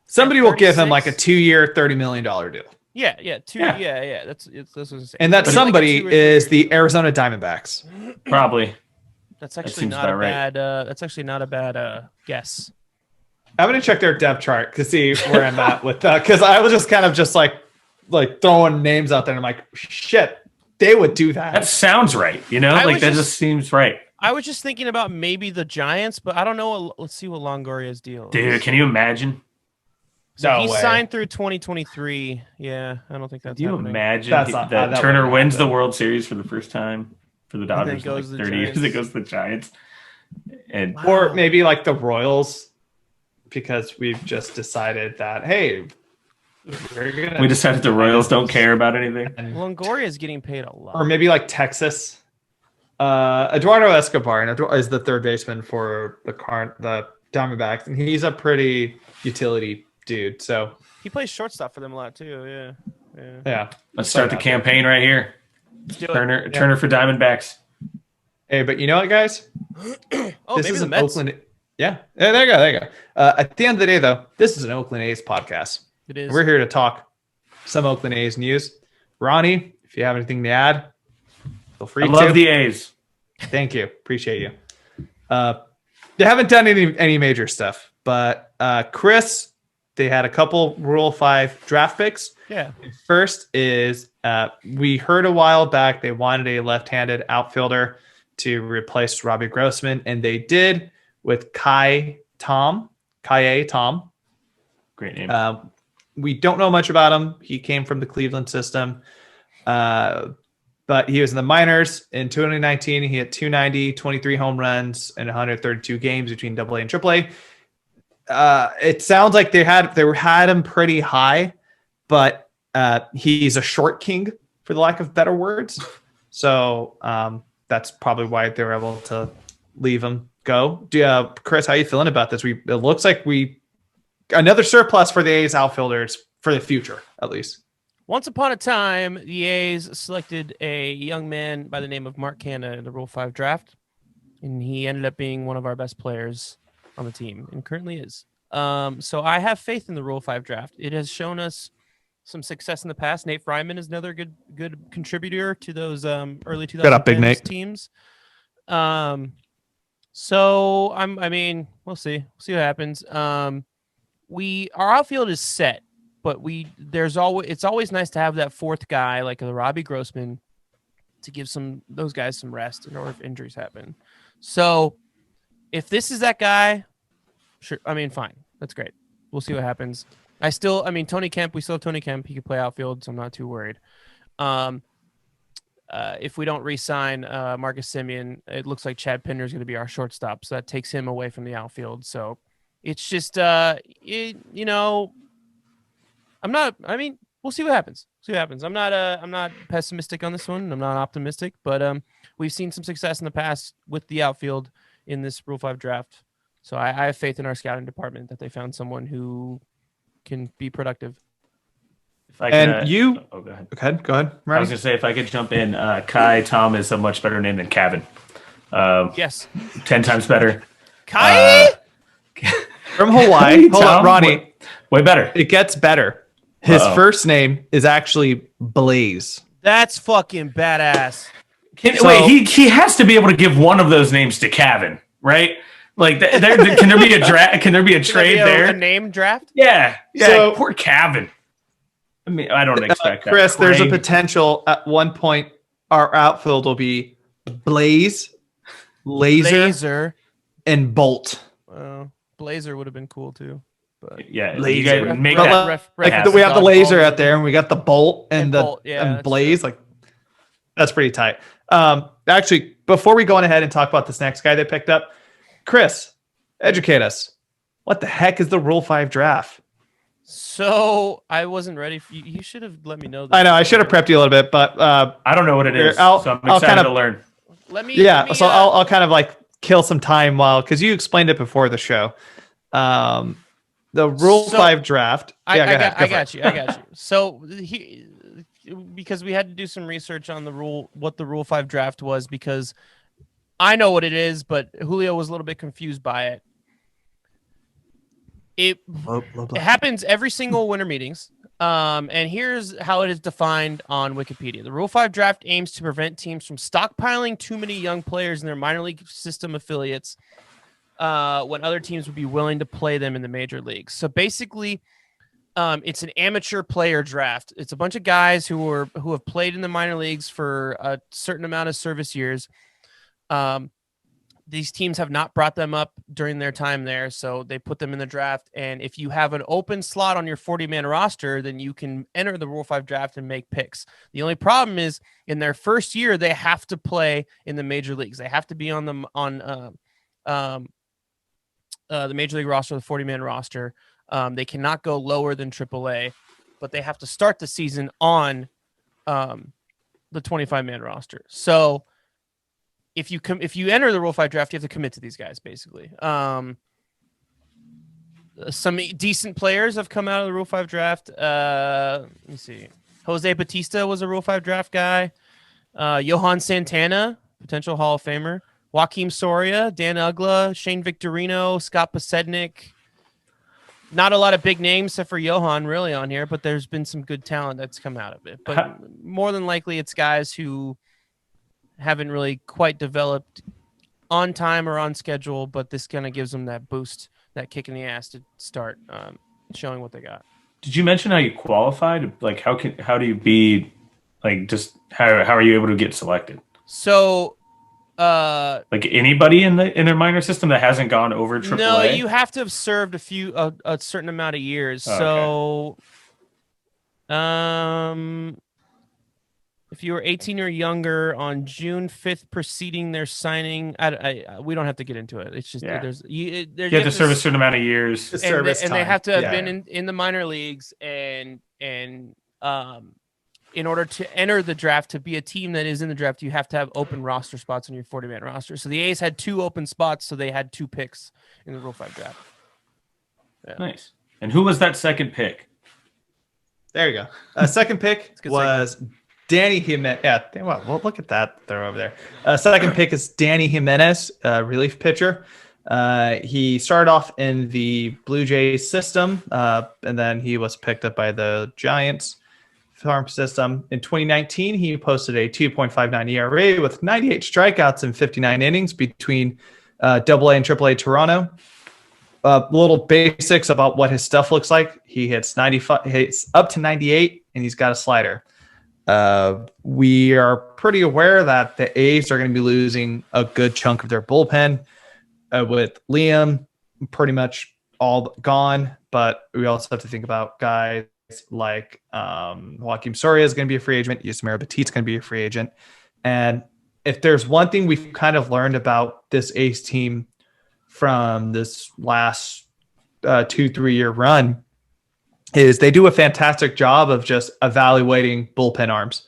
Somebody will give him like a 2-year, $30 million deal. Yeah. That's what I'm saying. And that somebody is the Arizona Diamondbacks. Probably. That's actually not a bad. That's actually not a bad guess. I'm gonna check their depth chart to see where I'm at with that, because I was just kind of just like throwing names out there, and I'm like, shit, they would do that. That sounds right, you know, like that just seems right. I was just thinking about maybe the Giants, but I don't know. Let's see what Longoria's deal is. Dude, can you imagine? So he signed through 2023. Yeah, I don't think that's. Do you happening. imagine that Turner wins the World Series for the first time for the Dodgers in like 30 years? It goes to the Giants, and or maybe like the Royals, because we've just decided that we decided the Royals don't care about anything. Longoria is getting paid a lot. Or maybe like Texas. Eduardo Escobar is the third baseman for the Diamondbacks, and he's a pretty utility dude. So he plays shortstop for them a lot too. Yeah. Let's start the campaign right here. Turner for Diamondbacks. Hey, but you know what, guys? This is an Oakland. Yeah, there you go. At the end of the day, though, this is an Oakland A's podcast. It is. We're here to talk some Oakland A's news. Ronnie, if you have anything to add, feel free to. I love the A's. Thank you. Appreciate you. They haven't done any major stuff, but Chris, they had a couple Rule 5 draft picks. Yeah. First is we heard a while back they wanted a left-handed outfielder to replace Robbie Grossman, and they did with Kai Tom. Great name. We don't know much about him. He came from the Cleveland system. But he was in the minors in 2019. He had 290, 23 home runs, and 132 games between AA and AAA. It sounds like they had him pretty high, but he's a short king, for the lack of better words. So that's probably why they were able to leave him go. Chris, how are you feeling about this? It looks like another surplus for the A's outfielders for the future, at least. Once upon a time, the A's selected a young man by the name of Mark Canha in the Rule 5 draft, and he ended up being one of our best players on the team, and currently is. So I have faith in the Rule 5 draft. It has shown us some success in the past. Nate Fryman is another good contributor to those early 2010s teams. So we'll see. We'll see what happens. Our outfield is set. But it's always nice to have that fourth guy like the Robbie Grossman to give those guys some rest in order if injuries happen. So if this is that guy, sure. Fine. That's great. We'll see what happens. Tony Kemp, we still have Tony Kemp. He could play outfield, so I'm not too worried. If we don't re-sign Marcus Semien, it looks like Chad Pinder is going to be our shortstop. So that takes him away from the outfield. So it's just, we'll see what happens. I'm not pessimistic on this one. I'm not optimistic, but we've seen some success in the past with the outfield in this Rule 5 draft. So I have faith in our scouting department that they found someone who can be productive. Go ahead. Go ahead. I was going to say, if I could jump in, Kai Tom is a much better name than Kevin. Yes. 10 times better. Kai? From Hawaii. Hold on, Ronnie. Way better. It gets better. His first name is actually Blaze. That's fucking badass. Wait, he has to be able to give one of those names to Kevin, right? Like, can there be a draft? Can there be a trade there? A name draft? Yeah. So, poor Kevin. I don't expect that. Chris, there's a potential at one point our outfield will be Blaze, Laser. And Bolt. Well, Blazer would have been cool too. But yeah, Laser. You guys make that. We have the Laser out there, and we got the Bolt and Blaze. True. Like, that's pretty tight. Actually, before we go on ahead and talk about this next guy they picked up, Chris, educate us. What the heck is the Rule 5 draft? So I wasn't ready. You should have let me know. I know I should have prepped you a little bit, but I don't know what it is. So I'm excited to learn. I'll kind of like kill some time because you explained it before the show. The Rule 5 draft. I got you. So because we had to do some research on what the Rule 5 draft was, because I know what it is, but Julio was a little bit confused by it. It happens every single winter meetings. And here's how it is defined on Wikipedia. The Rule 5 draft aims to prevent teams from stockpiling too many young players in their minor league system affiliates when other teams would be willing to play them in the major leagues. So basically, it's an amateur player draft. It's a bunch of guys who have played in the minor leagues for a certain amount of service years. These teams have not brought them up during their time there, so they put them in the draft. And if you have an open slot on your 40-man roster, then you can enter the Rule 5 draft and make picks. The only problem is in their first year, they have to play in the major leagues. They have to be on the major league roster, the 40-man roster. They cannot go lower than AAA, but they have to start the season on the 25-man roster. So if you enter the Rule 5 draft, you have to commit to these guys, basically. Some decent players have come out of the Rule 5 draft. Let me see. Jose Bautista was a Rule 5 draft guy. Johan Santana, potential Hall of Famer. Joaquim Soria, Dan Ugla, Shane Victorino, Scott Pasednik. Not a lot of big names except for Johan really on here, but there's been some good talent that's come out of it. But more than likely, it's guys who haven't really quite developed on time or on schedule, but this kind of gives them that boost, that kick in the ass to start showing what they got. Did you mention how you qualified? Like, how do you be, like, just how are you able to get selected? So, like anybody in their minor system that hasn't gone over AAA? No, you have to have served a certain amount of years. Oh, So, if you were 18 or younger on June 5th preceding their signing, we don't have to get into it. It's just you have to serve a certain amount of years. And they have to have been in the minor leagues and in order to enter the draft, to be a team that is in the draft, you have to have open roster spots on your 40-man roster. So the A's had 2 open spots, so they had 2 picks in the Rule 5 draft. Yeah. Nice. And who was that second pick? There you go. Second pick was Danny Jimenez. Yeah, well, look at that throw over there. Second pick is Danny Jimenez, relief pitcher. He started off in the Blue Jays system, and then he was picked up by the Giants farm system. In 2019, he posted a 2.59 ERA with 98 strikeouts in 59 innings between AA and AAA Toronto. Little basics about what his stuff looks like. He hits 95, hits up to 98, and he's got a slider. We are pretty aware that the A's are going to be losing a good chunk of their bullpen with Liam pretty much all gone, but we also have to think about guys like Joaquim Soria is going to be a free agent. Yusmeiro Batiste is going to be a free agent. And if there's one thing we've kind of learned about this A's team from this last 2-3 year run is they do a fantastic job of just evaluating bullpen arms.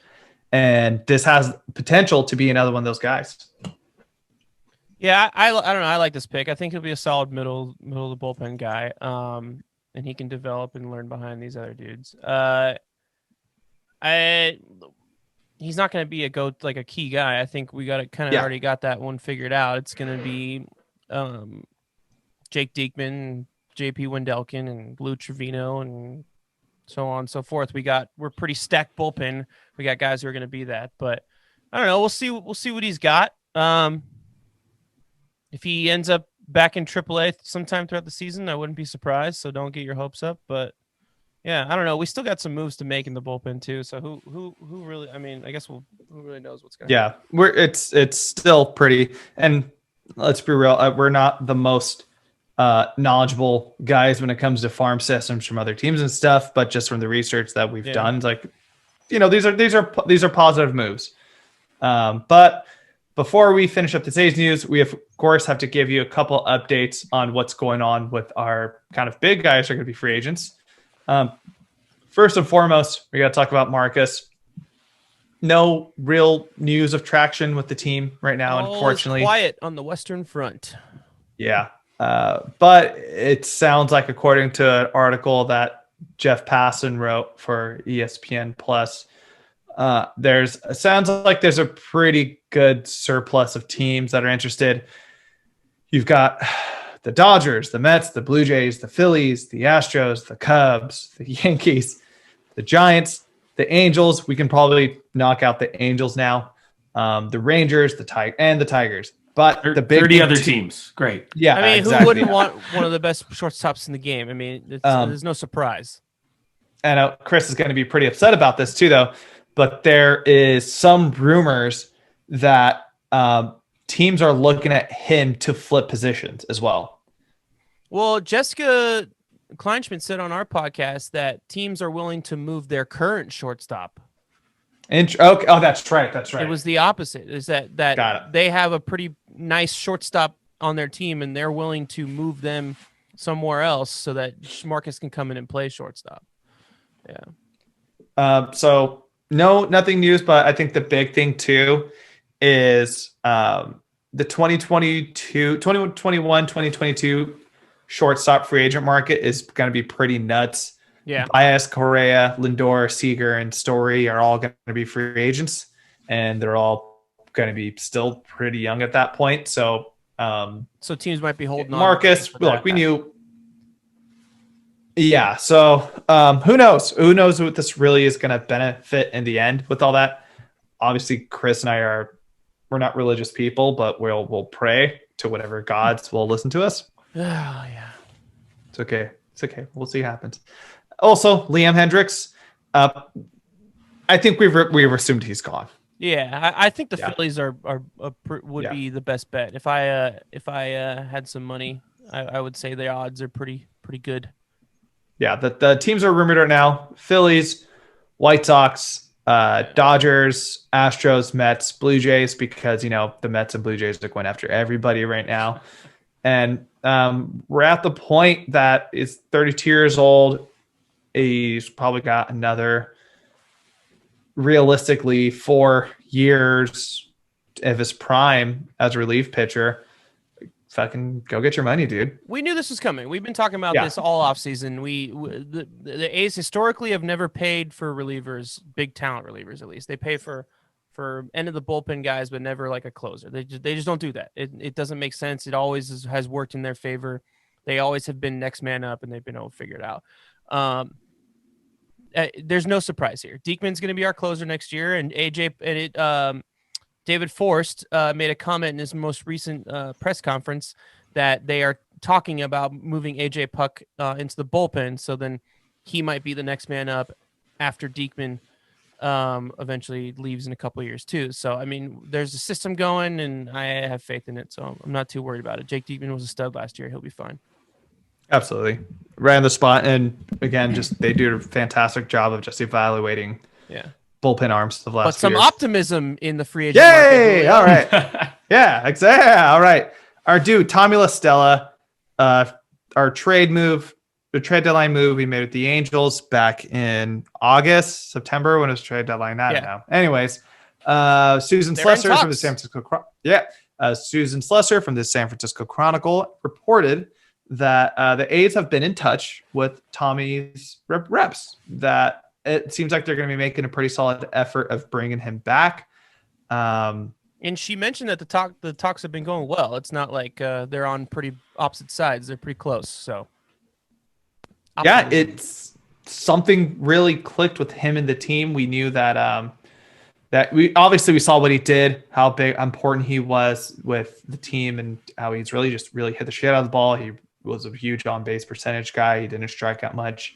And this has potential to be another one of those guys. Yeah, I don't know. I like this pick. I think he'll be a solid middle of the bullpen guy. And he can develop and learn behind these other dudes. He's not going to be a key guy. I think we already got that one figured out. It's going to be Jake Diekman, JP Wendelken, and Lou Trevino, and so on and so forth. We're pretty stacked bullpen. We got guys who are going to be that, but I don't know. We'll see what he's got. If he ends up back in AAA sometime throughout the season, I wouldn't be surprised. So don't get your hopes up. But yeah, I don't know. We still got some moves to make in the bullpen too. So who really? I mean, I guess who really knows what's going to happen? Yeah, it's still pretty. And let's be real, we're not the most knowledgeable guys when it comes to farm systems from other teams and stuff. But just from the research that we've done, it's like, these are positive moves. But before we finish up today's news, we of course have to give you a couple updates on what's going on with our kind of big guys who are going to be free agents. First and foremost, we got to talk about Marcus. No real news of traction with the team right now, unfortunately. It's quiet on the Western Front. Yeah. But it sounds like, according to an article that Jeff Passan wrote for ESPN Plus, sounds like there's a pretty good surplus of teams that are interested. You've got the Dodgers, the Mets, the Blue Jays, the Phillies, the Astros, the Cubs, the Yankees, the Giants, the Angels. We can probably knock out the Angels now. The Rangers, the Tigers. But the big 30 other teams. Great. Yeah. I mean, exactly. who wouldn't want one of the best shortstops in the game? I mean, there's no surprise. And Chris is going to be pretty upset about this too, though. But there is some rumors that teams are looking at him to flip positions as well. Well, Jessica Kleinschmidt said on our podcast that teams are willing to move their current shortstop. Okay. Oh, that's right. That's right. It was the opposite. Is that they have a pretty nice shortstop on their team, and they're willing to move them somewhere else so that Marcus can come in and play shortstop. Yeah. So nothing news, but I think the big thing too is the 2021-2022 shortstop free agent market is going to be pretty nuts. Yeah. Baez, Correa, Lindor, Seager, and Story are all going to be free agents, and they're all going to be still pretty young at that point. So teams might be holding on. Marcus, look, we knew. Yeah. So who knows? Who knows what this really is going to benefit in the end with all that? Obviously, Chris and I we're not religious people, but we'll pray to whatever gods will listen to us. Oh, yeah. It's okay. It's okay. We'll see what happens. Also, Liam Hendricks. I think we've assumed he's gone. Yeah, I think the Phillies would be the best bet. If I had some money, I would say the odds are pretty good. Yeah, the teams are rumored right now: Phillies, White Sox, Dodgers, Astros, Mets, Blue Jays, because the Mets and Blue Jays are going after everybody right now. And we're at the point that is 32 years old. He's probably got another, realistically, 4 years of his prime as a relief pitcher. Fucking go get your money, dude. We knew this was coming. We've been talking about this all offseason. The A's historically have never paid for relievers, big talent relievers at least. They pay for end of the bullpen guys, but never like a closer. They just don't do that. It doesn't make sense. It always has worked in their favor. They always have been next man up, and they've been able to figure it out. There's no surprise here. Diekman's going to be our closer next year, and David Forst made a comment in his most recent press conference that they are talking about moving AJ Puck into the bullpen, so then he might be the next man up after Diekman eventually leaves in a couple of years too. So, I mean, there's a system going, and I have faith in it, so I'm not too worried about it. Jake Diekman was a stud last year. He'll be fine. Absolutely. Right on the spot. And again, they do a fantastic job of just evaluating bullpen arms the last But some years. optimism in the free agent Yay! market. All right. Yeah, exactly. All right. Our dude, Tommy La Stella, our trade deadline move we made with the Angels back in August, September, when it was trade deadline. I don't know. Anyways, Susan Slesser from the San Francisco Susan Slesser from the San Francisco Chronicle reported that the A's have been in touch with Tommy's reps, that it seems like they're going to be making a pretty solid effort of bringing him back. And she mentioned that the talks have been going well. It's not like they're on pretty opposite sides. They're pretty close. So yeah, it's something really clicked with him and the team. We knew that we saw what he did, how important he was with the team, and how he's really hit the shit out of the ball. He was a huge on-base percentage guy. He didn't strike out much.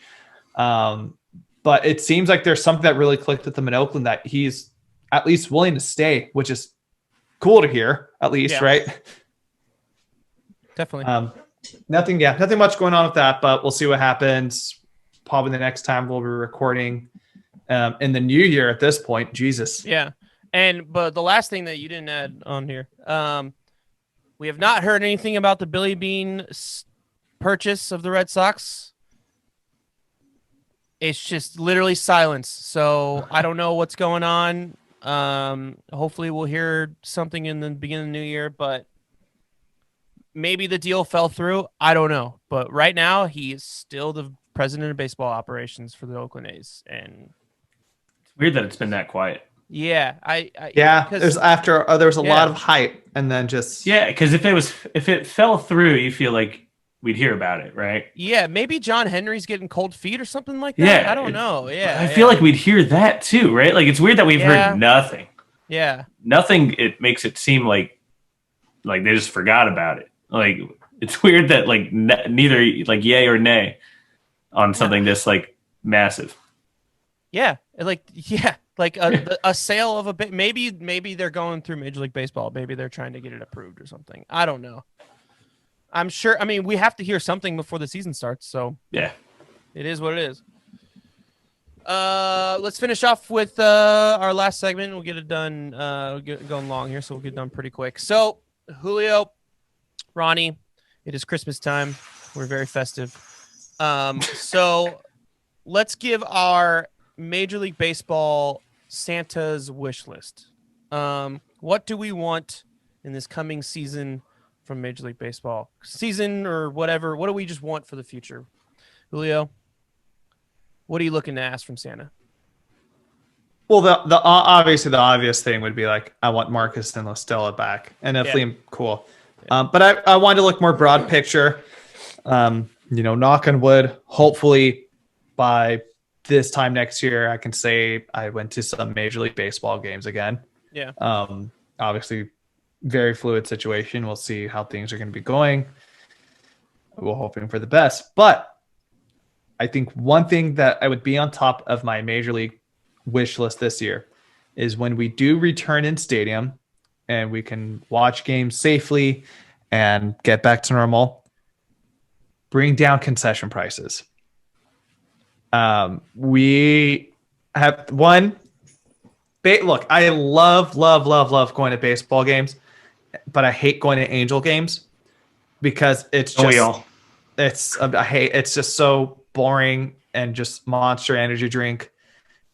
But it seems like there's something that really clicked with him in Oakland, that he's at least willing to stay, which is cool to hear, at least, right? Definitely. Nothing much going on with that, but we'll see what happens. Probably the next time we'll be recording in the new year at this point. Jesus. Yeah. But the last thing that you didn't add on here, we have not heard anything about the Billy Beane purchase of the Red Sox. It's just literally silence. So I don't know what's going on. Hopefully we'll hear something in the beginning of the new year, but maybe the deal fell through. I don't know. But right now he is still the president of baseball operations for the Oakland A's. And it's weird that it's been that quiet. Yeah. There's there was a lot of hype, and then just. Yeah. Cause if it fell through, you feel like we'd hear about it, right? Yeah, maybe John Henry's getting cold feet or something like that. Yeah, I don't know. Yeah, I feel like we'd hear that too, right? Like it's weird that we've heard nothing. Yeah, nothing. It makes it seem like like they just forgot about it. Like it's weird that like neither like yay or nay on something this like massive. Yeah, like a sale of a bit. Maybe they're going through Major League Baseball. Maybe they're trying to get it approved or something. I don't know. I'm sure. I mean, we have to hear something before the season starts. So yeah, it is what it is. Let's finish off with our last segment. We'll get it done. We'll get going long here, so we'll get done pretty quick. So Julio, Ronnie, it is Christmas time. We're very festive. So let's give our Major League Baseball Santa's wish list. What do we want in this coming season from Major League Baseball? Season or whatever. What do we just want for the future? Julio, what are you looking to ask from Santa? Well, the obviously the obvious thing would be like, I want Marcus and Listella back. And if Liam, cool. Yeah. But I wanted to look more broad picture. Knock on wood, hopefully by this time next year, I can say I went to some Major League Baseball games again. Yeah. Obviously, very fluid situation. We'll see how things are going to be going. We're hoping for the best. But I think one thing that I would be on top of my Major League wish list this year is when we do return in stadium and we can watch games safely and get back to normal, bring down concession prices. We have one. Look, I love going to baseball games, but I hate going to Angel games because it's just it's just so boring and just Monster Energy drink,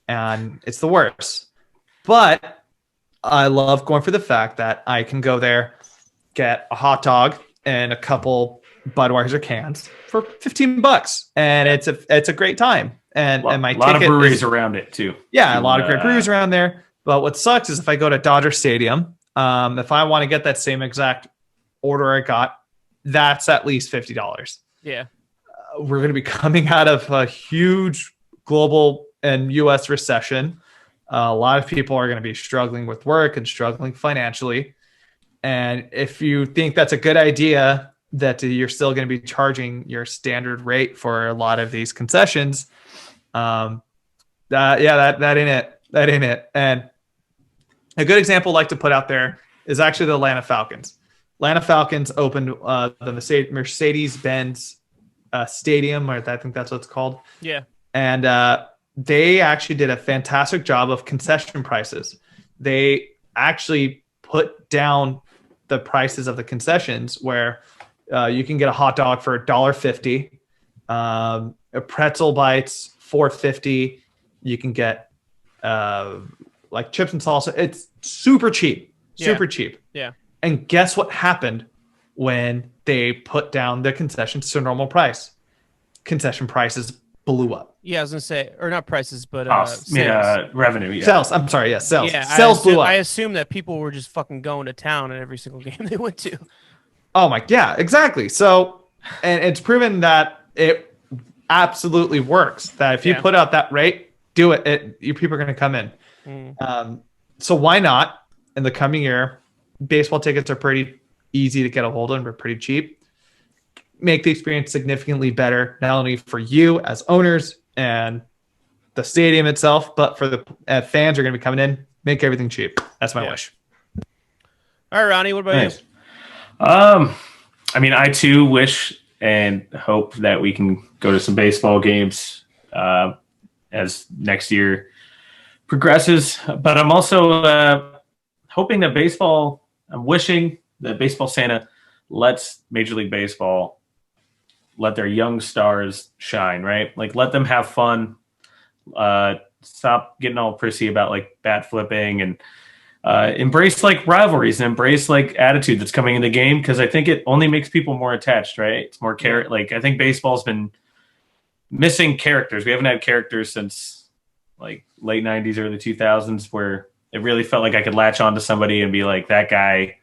and it's the worst. But I love going for the fact that I can go there, get a hot dog and a couple Budweiser cans for $15, and it's a great time. And my lot of breweries around it too. Yeah, a lot of great breweries around there. But what sucks is if I go to Dodger Stadium, if I want to get that same exact order I got, that's at least $50. Yeah. We're going to be coming out of a huge global and U.S. recession. A lot of people are going to be struggling with work and struggling financially. And if you think that's a good idea, that you're still going to be charging your standard rate for a lot of these concessions, that ain't it. That ain't it. And a good example I'd like to put out there is actually the Atlanta Falcons. Atlanta Falcons opened the Mercedes-Benz Stadium, or I think that's what it's called. Yeah. And they actually did a fantastic job of concession prices. They actually put down the prices of the concessions where you can get a hot dog for $1.50, a pretzel bites $4.50. You can get like chips and salsa. It's super cheap, cheap. Yeah. And guess what happened when they put down the concessions to normal price? Concession prices blew up. Yeah, I was gonna say, or not prices, but revenue. Yeah. Sales. I'm sorry. Yeah, sales. Yeah, sales blew up. I assume that people were just fucking going to town at every single game they went to. Oh my, yeah, exactly. So, and it's proven that it absolutely works. That if you put out that rate, do it. Your people are going to come in. So why not in the coming year? Baseball tickets are pretty easy to get a hold of. They're pretty cheap. Make the experience significantly better, not only for you as owners and the stadium itself, but for the fans who are going to be coming in. Make everything cheap. That's my wish. All right, Ronnie, what about you? I mean, I too wish and hope that we can go to some baseball games as next year progresses. But I'm also hoping that I'm wishing that Baseball Santa lets Major League Baseball let their young stars shine, right? Like, let them have fun. Stop getting all prissy about like bat flipping and embrace like rivalries and embrace like attitude that's coming in the game, because I think it only makes people more attached, right? It's more like I think baseball's been missing characters. We haven't had characters since like late 90s, early 2000s, where it really felt like I could latch on to somebody and be like, that guy,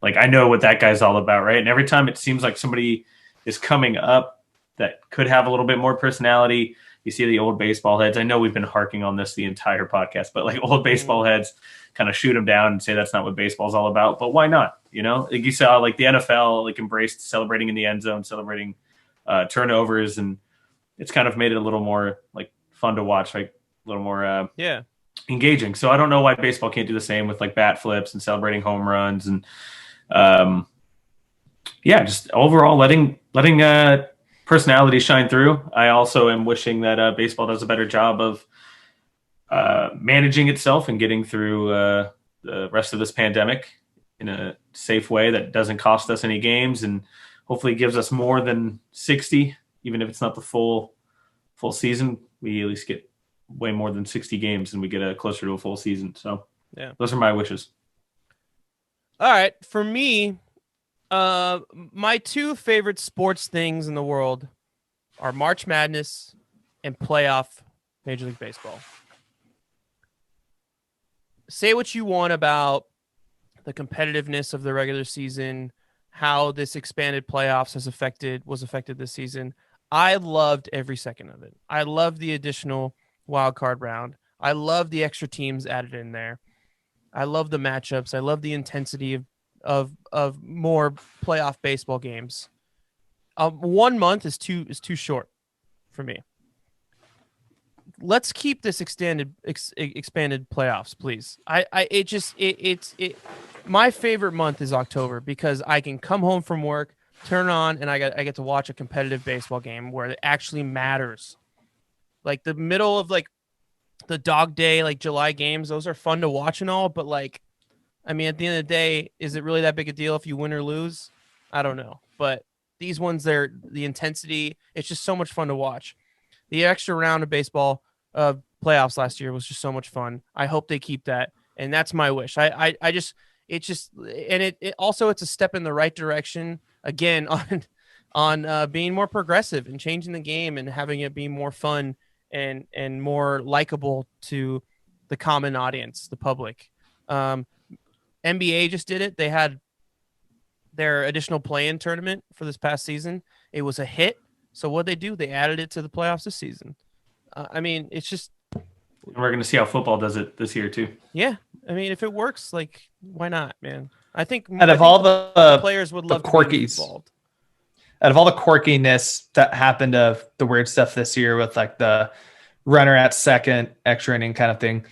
like I know what that guy's all about, right? And every time it seems like somebody is coming up that could have a little bit more personality, you see the old baseball heads. I know we've been harking on this the entire podcast, but like old baseball heads kind of shoot them down and say that's not what baseball's all about. But why not? You know, like you saw, like the NFL like embraced celebrating in the end zone, celebrating turnovers, and it's kind of made it a little more like fun to watch, like a little more engaging. So I don't know why baseball can't do the same with like bat flips and celebrating home runs and just overall letting personality shine through. I also am wishing that baseball does a better job of managing itself and getting through the rest of this pandemic in a safe way that doesn't cost us any games and hopefully gives us more than 60, even if it's not the full season. We at least get way more than 60 games and we get closer to a full season. So those are my wishes. All right. For me, my two favorite sports things in the world are March Madness and playoff Major League Baseball. Say what you want about the competitiveness of the regular season, how this expanded playoffs was affected this season. I loved every second of it. I loved the additional wild card round. I love the extra teams added in there. I love the matchups. I love the intensity of more playoff baseball games. 1 month is too short for me. Let's keep this expanded playoffs, please. My favorite month is October because I can come home from work, turn on, and I get to watch a competitive baseball game where it actually matters. Like the middle of like the dog day, like July games, those are fun to watch and all, but like, I mean, at the end of the day, is it really that big a deal if you win or lose? I don't know. But these ones, the intensity, it's just so much fun to watch. The extra round of baseball playoffs last year was just so much fun. I hope they keep that. And that's my wish. It's also, it's a step in the right direction again on being more progressive and changing the game and having it be more fun and more likable to the common audience, the public. NBA just did it. They had their additional play-in tournament for this past season. It was a hit. So what they do, they added it to the playoffs this season. I mean, it's just. And we're going to see how football does it this year too. Yeah. I mean, if it works, like, why not, man? I think all the players would love to be involved. Out of all the quirkiness that happened of the weird stuff this year with like the runner at second, extra inning kind of thing,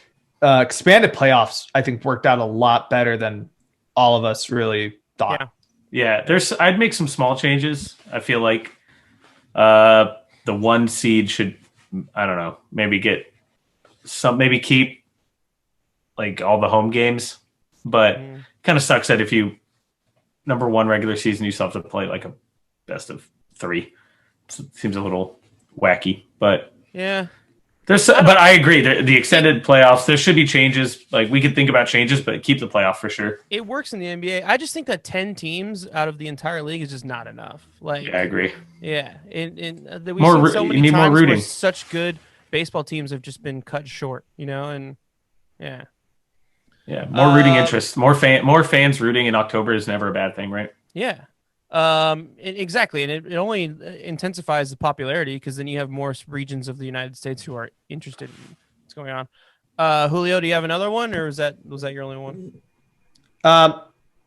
expanded playoffs, I think worked out a lot better than all of us really thought. Yeah. I'd make some small changes. I feel like the 1 seed should, I don't know, maybe keep like all the home games, but kind of sucks that if you number 1 regular season, you still have to play like a best of 3. It seems a little wacky, but yeah. But I agree. The extended playoffs, there should be changes. Like we could think about changes, but keep the playoff for sure. It works in the NBA. I just think that 10 teams out of the entire league is just not enough. Like, yeah, I agree. Yeah, we've seen so many you need times more rooting. where such good baseball teams have just been cut short. You know, and yeah, more rooting interest, more fans rooting in October is never a bad thing, right? Yeah. Exactly, and it only intensifies the popularity because then you have more regions of the United States who are interested in what's going on. Julio, do you have another one, or was that your only one?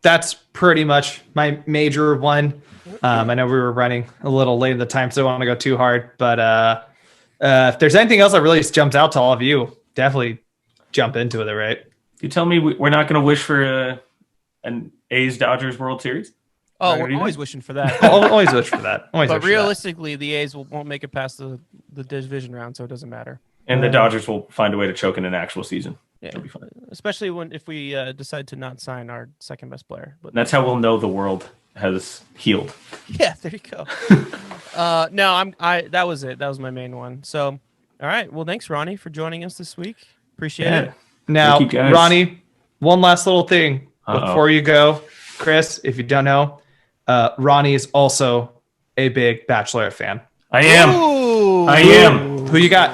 That's pretty much my major one. I know we were running a little late in the time, so I don't want to go too hard. But if there's anything else that really jumped out to all of you, definitely jump into it. Right? You tell me we're not going to wish for an A's Dodgers World Series. Oh, we're always wishing for that. Always wish for that. But realistically, the A's won't make it past the division round, so it doesn't matter. And the Dodgers will find a way to choke in an actual season. Yeah, it'll be fun. Especially if we decide to not sign our second best player. But that's how we'll know the world has healed. Yeah, there you go. No, that was it. That was my main one. So, all right. Well, thanks, Ronny, for joining us this week. Appreciate it. Now, Ronny, one last little thing before you go. Chris, if you don't know, Ronny is also a big Bachelorette fan. I am. Ooh. I am. Who you got?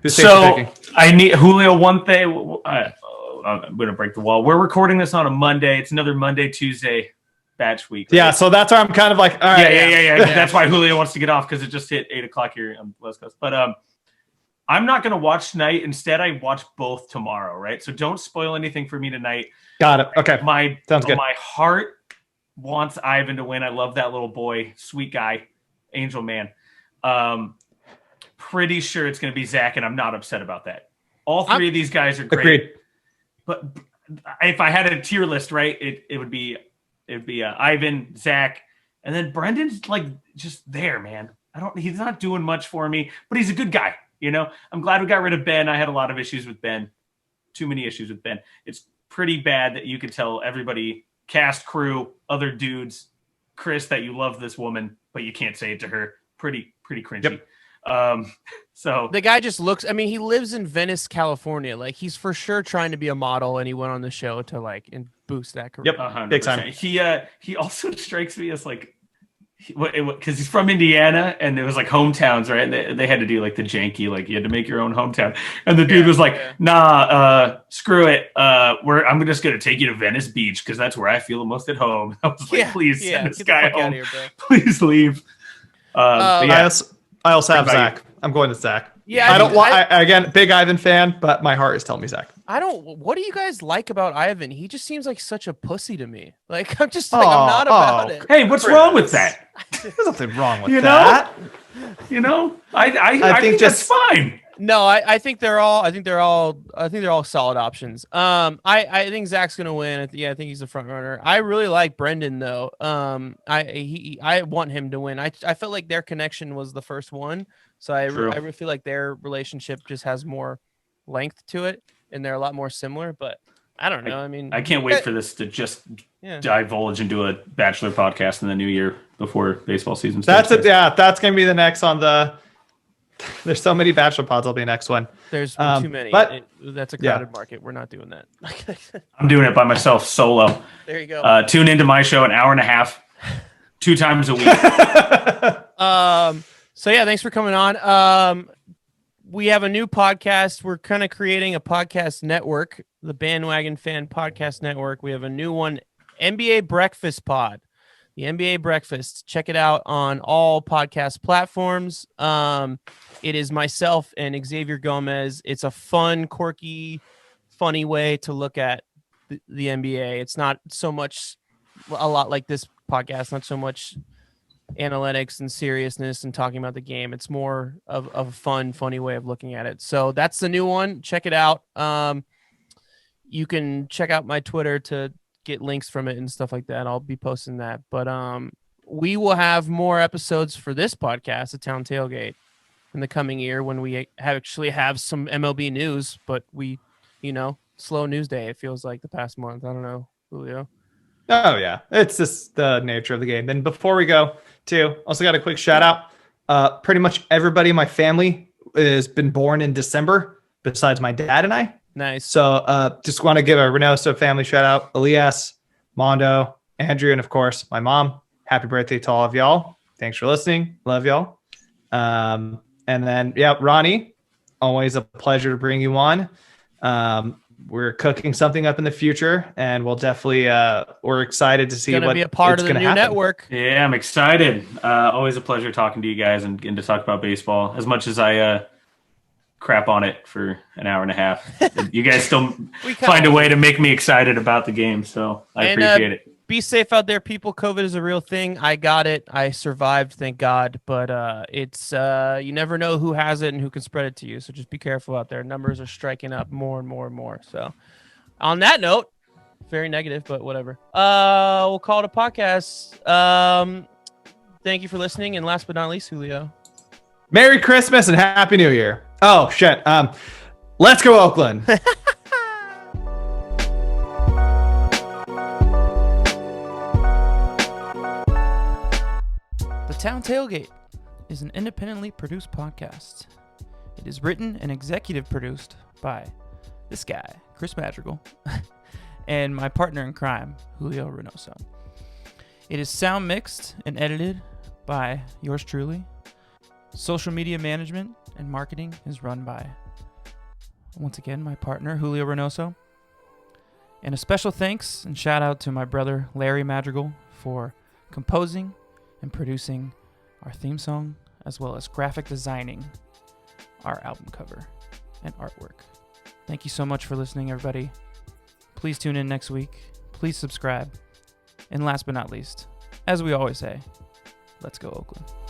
Who's so I need Julio. One thing. I'm going to break the wall. We're recording this on a Monday. It's another Monday, Tuesday batch week. Right? Yeah. So that's why I'm kind of like, all right. Yeah. That's why Julio wants to get off because it just hit 8:00 here on the West Coast. But I'm not going to watch tonight. Instead, I watch both tomorrow, right? So don't spoil anything for me tonight. Got it. Okay. Sounds good. My heart wants Ivan to win. I love that little boy, sweet guy, angel man. Pretty sure it's going to be Zach, and I'm not upset about that. All three of these guys are great. Agreed. But if I had a tier list, right, it would be Ivan, Zach, and then Brendan's like just there, man. He's not doing much for me, but he's a good guy. I'm glad we got rid of Ben. I had a lot of issues with Ben. Too many issues with Ben. It's pretty bad that you could tell everybody, cast, crew, other dudes, Chris, that you love this woman, but you can't say it to her. Pretty cringy. Yep. So the guy just looks, he lives in Venice, California. Like, he's for sure trying to be a model, and he went on the show to and boost that career. Yep. 100%. Big time. He also strikes me as like, because he's from Indiana, and it was like hometowns, right? And they had to do like the janky, like you had to make your own hometown. And the dude was like, nah, screw it. I'm just going to take you to Venice Beach because that's where I feel the most at home. I was like, please send this guy home. Here, please leave. I also have Zach. I'm going to Zach. Yeah, I don't want. Again, big Ivan fan, but my heart is telling me Zach. What do you guys like about Ivan? He just seems like such a pussy to me. Like, I'm just like, I'm not about it. Hey, what's wrong with that? There's nothing wrong with that. I think that's fine. No, I think they're all solid options. I think Zach's gonna win. I think he's the front runner. I really like Brendan though. I want him to win. I felt like their connection was the first one, so I really feel like their relationship just has more length to it, and they're a lot more similar. But I don't know. I can't wait for this to just divulge into a Bachelor podcast in the new year before baseball season starts. That's gonna be the next on the. There's so many Bachelor pods. I'll be next one. There's too many. But that's a crowded market. We're not doing that. I'm doing it by myself, solo. There you go. Tune into my show an hour and a half, 2 times a week. So yeah, thanks for coming on. We have a new podcast. We're kind of creating a podcast network, the Bandwagon Fan Podcast Network. We have a new one, NBA Breakfast Pod. The NBA Breakfast. Check it out on all podcast platforms. It is myself and Xavier Gomez. It's a fun, quirky, funny way to look at the NBA. It's not so much a lot like this podcast, not so much analytics and seriousness and talking about the game. It's more of a fun, funny way of looking at it. So that's the new one. Check it out. You can check out my Twitter to get links from it and stuff like that. I'll be posting that. But we will have more episodes for this podcast, The Town Tailgate, in the coming year when we actually have some MLB news. But slow news day, it feels like the past month. I don't know, Julio. Oh, yeah. It's just the nature of the game. Then before we go, too, also got a quick shout out. Pretty much everybody in my family has been born in December besides my dad and I. Nice. So just want to give a Reynoso family shout out. Elias, Mondo, Andrew, and of course, my mom. Happy birthday to all of y'all. Thanks for listening. Love y'all. And then, Ronnie, always a pleasure to bring you on. We're cooking something up in the future, and we'll definitely, we're excited to see what be a part of the new network. Yeah, I'm excited. Always a pleasure talking to you guys and to talk about baseball. As much as I crap on it for an hour and a half, you guys still find a way to make me excited about the game, so I appreciate it. Be safe out there, people. COVID is a real thing. I got it. I survived, thank God. But it's you never know who has it and who can spread it to you. So just be careful out there. Numbers are striking up more and more and more. So on that note, very negative, but whatever. We'll call it a podcast. Thank you for listening. And last but not least, Julio. Merry Christmas and Happy New Year. Oh, shit. Let's go, Oakland. The Town Tailgate is an independently produced podcast. It is written and executive produced by this guy, Chris Madrigal, and my partner in crime, Julio Reynoso. It is sound mixed and edited by yours truly. Social media management and marketing is run by, once again, my partner, Julio Reynoso. And a special thanks and shout out to my brother, Larry Madrigal, for composing and producing our theme song, as well as graphic designing our album cover and artwork. Thank you so much for listening, everybody. Please tune in next week. Please subscribe. And last but not least, as we always say, let's go Oakland.